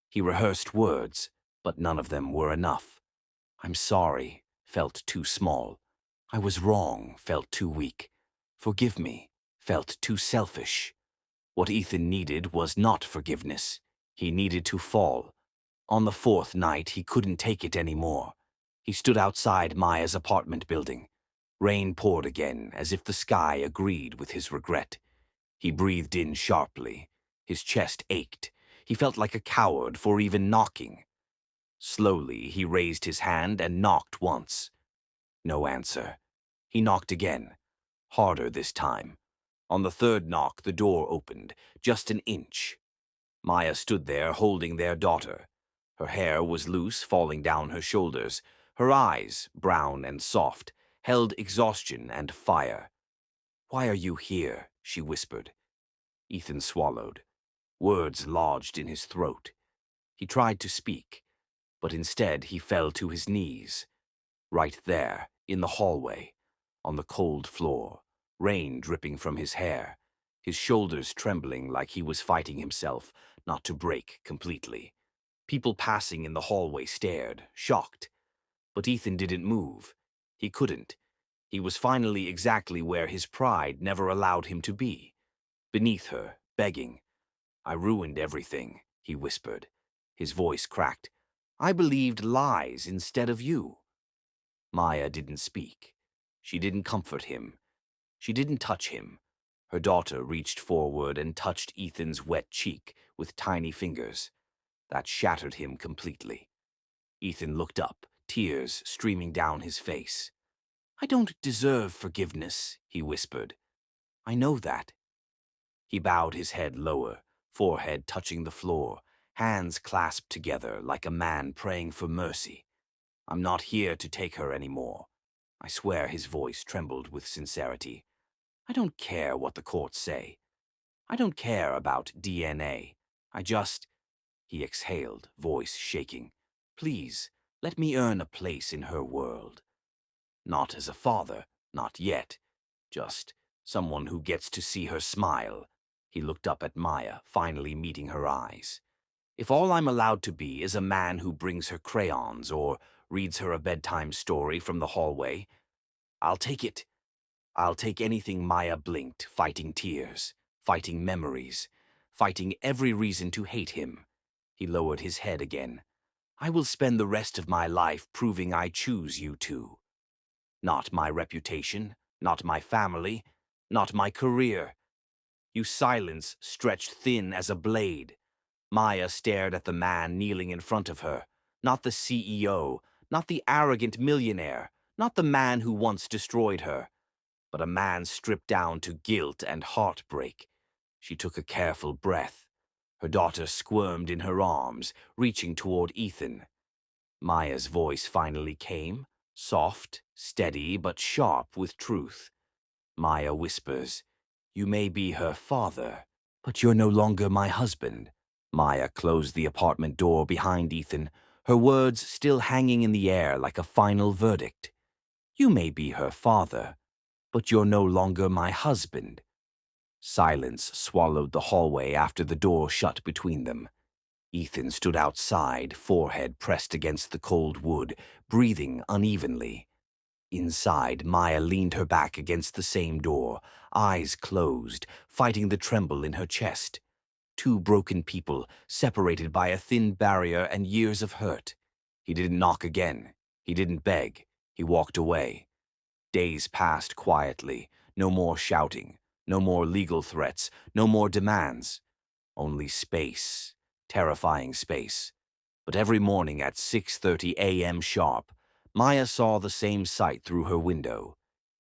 He rehearsed words, but none of them were enough. I'm sorry, felt too small. I was wrong, felt too weak. Forgive me, felt too selfish. What Ethan needed was not forgiveness. He needed to fall. On the 4th night, he couldn't take it anymore. He stood outside Maya's apartment building. Rain poured again, as if the sky agreed with his regret. He breathed in sharply. His chest ached. He felt like a coward for even knocking. Slowly, he raised his hand and knocked once. No answer. He knocked again, harder this time. On the 3rd knock, the door opened, just an inch. Maya stood there holding their daughter. Her hair was loose, falling down her shoulders. Her eyes, brown and soft, held exhaustion and fire. Why are you here? She whispered. Ethan swallowed. Words lodged in his throat. He tried to speak, but instead he fell to his knees. Right there, in the hallway, on the cold floor, rain dripping from his hair, his shoulders trembling like he was fighting himself not to break completely. People passing in the hallway stared, shocked. But Ethan didn't move. He couldn't. He was finally exactly where his pride never allowed him to be. Beneath her, begging. I ruined everything, he whispered. His voice cracked. I believed lies instead of you. Maya didn't speak. She didn't comfort him. She didn't touch him. Her daughter reached forward and touched Ethan's wet cheek with tiny fingers. That shattered him completely. Ethan looked up, tears streaming down his face. I don't deserve forgiveness, he whispered. I know that. He bowed his head lower, forehead touching the floor, hands clasped together like a man praying for mercy. I'm not here to take her anymore. I swear his voice trembled with sincerity. I don't care what the courts say. I don't care about DNA. I just— He exhaled, voice shaking. Please, let me earn a place in her world. Not as a father, not yet. Just someone who gets to see her smile. He looked up at Maya, finally meeting her eyes. If all I'm allowed to be is a man who brings her crayons or reads her a bedtime story from the hallway, I'll take it. I'll take anything. Maya blinked, fighting tears, fighting memories, fighting every reason to hate him. He lowered his head again. I will spend the rest of my life proving I choose you two. Not my reputation, not my family, not my career. You silence stretched thin as a blade. Maya stared at the man kneeling in front of her. Not the CEO, not the arrogant millionaire, not the man who once destroyed her, but a man stripped down to guilt and heartbreak. She took a careful breath. Her daughter squirmed in her arms, reaching toward Ethan. Maya's voice finally came, soft, steady, but sharp with truth. Maya whispers, You may be her father, but you're no longer my husband. Maya closed the apartment door behind Ethan, her words still hanging in the air like a final verdict. You may be her father, but you're no longer my husband. Silence swallowed the hallway after the door shut between them. Ethan stood outside, forehead pressed against the cold wood, breathing unevenly. Inside, Maya leaned her back against the same door, eyes closed, fighting the tremble in her chest. Two broken people, separated by a thin barrier and years of hurt. He didn't knock again. He didn't beg. He walked away. Days passed quietly. No more shouting. No more legal threats. No more demands. Only space. Terrifying space. But every morning at 6:30 a.m. sharp, Maya saw the same sight through her window.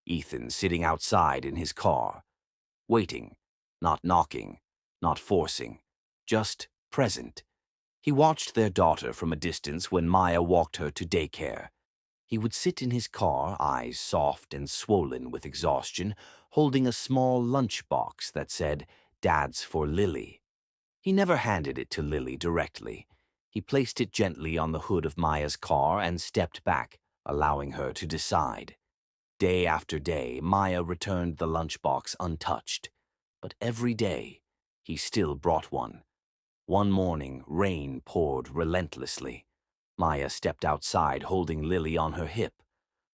Ethan sitting outside in his car. Waiting. Not knocking. Not forcing. Just present. He watched their daughter from a distance when Maya walked her to daycare. He would sit in his car, eyes soft and swollen with exhaustion, holding a small lunchbox that said, Dad's for Lily. He never handed it to Lily directly. He placed it gently on the hood of Maya's car and stepped back, allowing her to decide. Day after day, Maya returned the lunchbox untouched. But every day, he still brought one. One morning, rain poured relentlessly. Maya stepped outside holding Lily on her hip.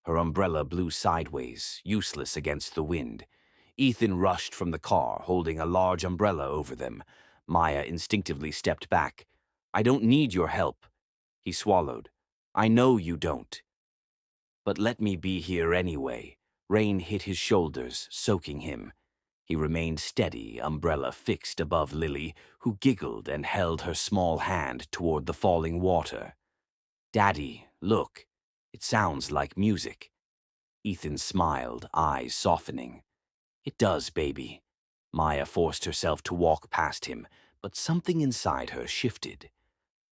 Her umbrella blew sideways, useless against the wind. Ethan rushed from the car, holding a large umbrella over them. Maya instinctively stepped back. I don't need your help. He swallowed. I know you don't. But let me be here anyway. Rain hit his shoulders, soaking him. He remained steady, umbrella fixed above Lily, who giggled and held her small hand toward the falling water. Daddy, look. It sounds like music. Ethan smiled, eyes softening. It does, baby. Maya forced herself to walk past him, but something inside her shifted.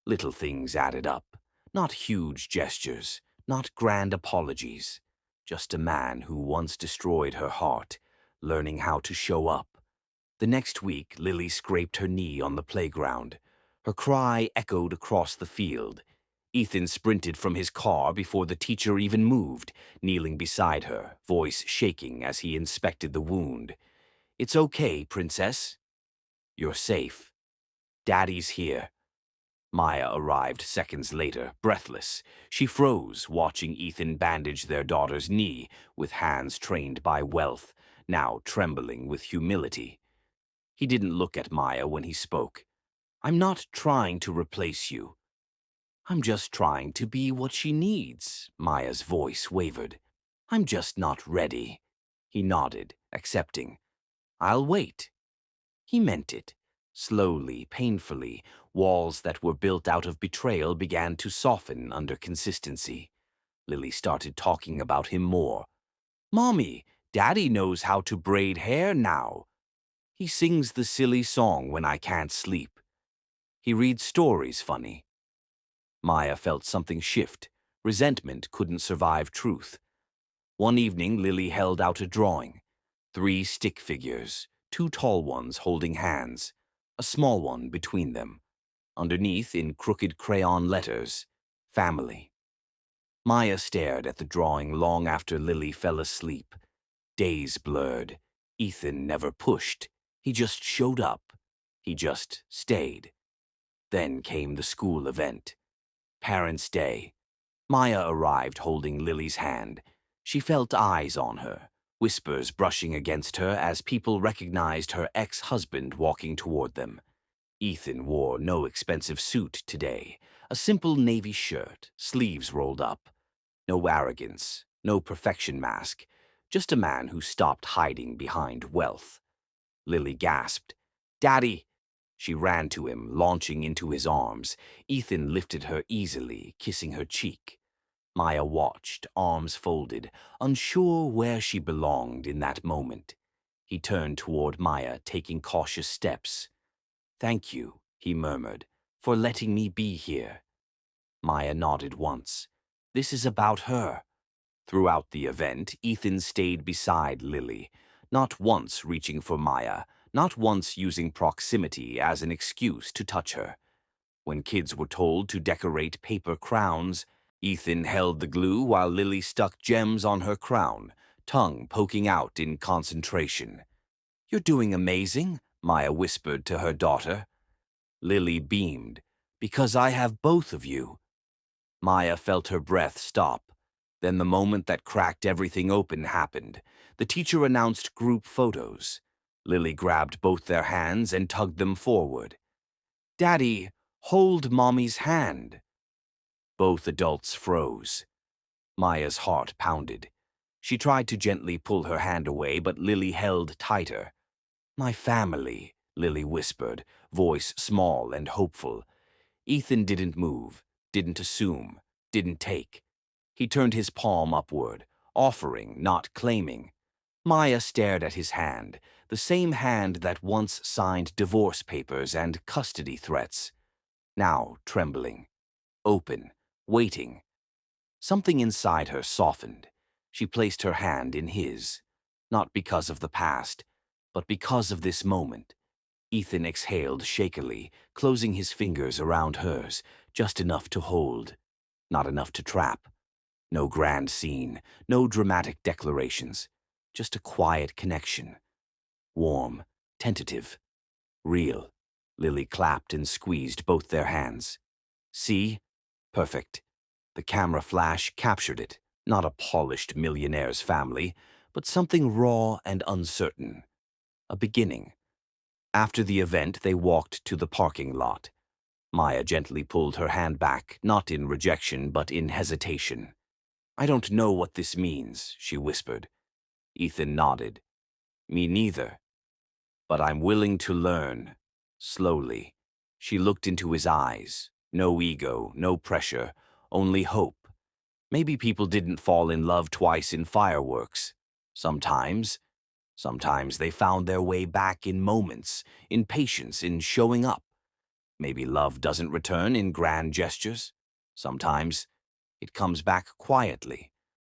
Little things added up. Not huge gestures, not grand apologies. Just a man who once destroyed her heart, learning how to show up. The next week, Lily scraped her knee on the playground. Her cry echoed across the field. Ethan sprinted from his car before the teacher even moved, kneeling beside her, voice shaking as he inspected the wound. It's okay, princess. You're safe. Daddy's here. Maya arrived seconds later, breathless. She froze, watching Ethan bandage their daughter's knee, with hands trained by wealth, now trembling with humility. He didn't look at Maya when he spoke. I'm not trying to replace you. I'm just trying to be what she needs. Maya's voice wavered. I'm just not ready. He nodded, accepting. I'll wait. He meant it. Slowly, painfully, walls that were built out of betrayal began to soften under consistency. Lily started talking about him more. Mommy, Daddy knows how to braid hair now. He sings the silly song when I can't sleep. He reads stories funny. Maya felt something shift. Resentment couldn't survive truth. One evening, Lily held out a drawing. 3 stick figures, 2 tall ones holding hands, a small one between them. Underneath, in crooked crayon letters, family. Maya stared at the drawing long after Lily fell asleep. Days blurred. Ethan never pushed. He just showed up. He just stayed. Then came the school event. Parents' Day. Maya arrived holding Lily's hand. She felt eyes on her, whispers brushing against her as people recognized her ex-husband walking toward them. Ethan wore no expensive suit today, a simple navy shirt, sleeves rolled up. No arrogance, no perfection mask, just a man who stopped hiding behind wealth. Lily gasped, "Daddy!" She ran to him, launching into his arms. Ethan lifted her easily, kissing her cheek. Maya watched, arms folded, unsure where she belonged in that moment. He turned toward Maya, taking cautious steps. "Thank you," he murmured, "for letting me be here." Maya nodded once. "This is about her." Throughout the event, Ethan stayed beside Lily, not once reaching for Maya, not once using proximity as an excuse to touch her. When kids were told to decorate paper crowns, Ethan held the glue while Lily stuck gems on her crown, tongue poking out in concentration. "You're doing amazing," Maya whispered to her daughter. Lily beamed. "Because I have both of you." Maya felt her breath stop. Then the moment that cracked everything open happened. The teacher announced group photos. Lily grabbed both their hands and tugged them forward. "Daddy, hold Mommy's hand." Both adults froze. Maya's heart pounded. She tried to gently pull her hand away, but Lily held tighter. "My family," Lily whispered, voice small and hopeful. Ethan didn't move, didn't assume, didn't take. He turned his palm upward, offering, not claiming. Maya stared at his hand, the same hand that once signed divorce papers and custody threats. Now trembling, open, waiting. Something inside her softened. She placed her hand in his, not because of the past, but because of this moment. Ethan exhaled shakily, closing his fingers around hers, just enough to hold, not enough to trap. No grand scene, no dramatic declarations, just a quiet connection. Warm, tentative, real. Lily clapped and squeezed both their hands. "See? Perfect." The camera flash captured it, not a polished millionaire's family, but something raw and uncertain. A beginning. After the event, they walked to the parking lot. Maya gently pulled her hand back, not in rejection, but in hesitation. "I don't know what this means," she whispered. Ethan nodded. "Me neither. But I'm willing to learn." Slowly, she looked into his eyes. No ego, no pressure, only hope. Maybe people didn't fall in love twice in fireworks. Sometimes they found their way back in moments, in patience, in showing up. Maybe love doesn't return in grand gestures. Sometimes it comes back quietly.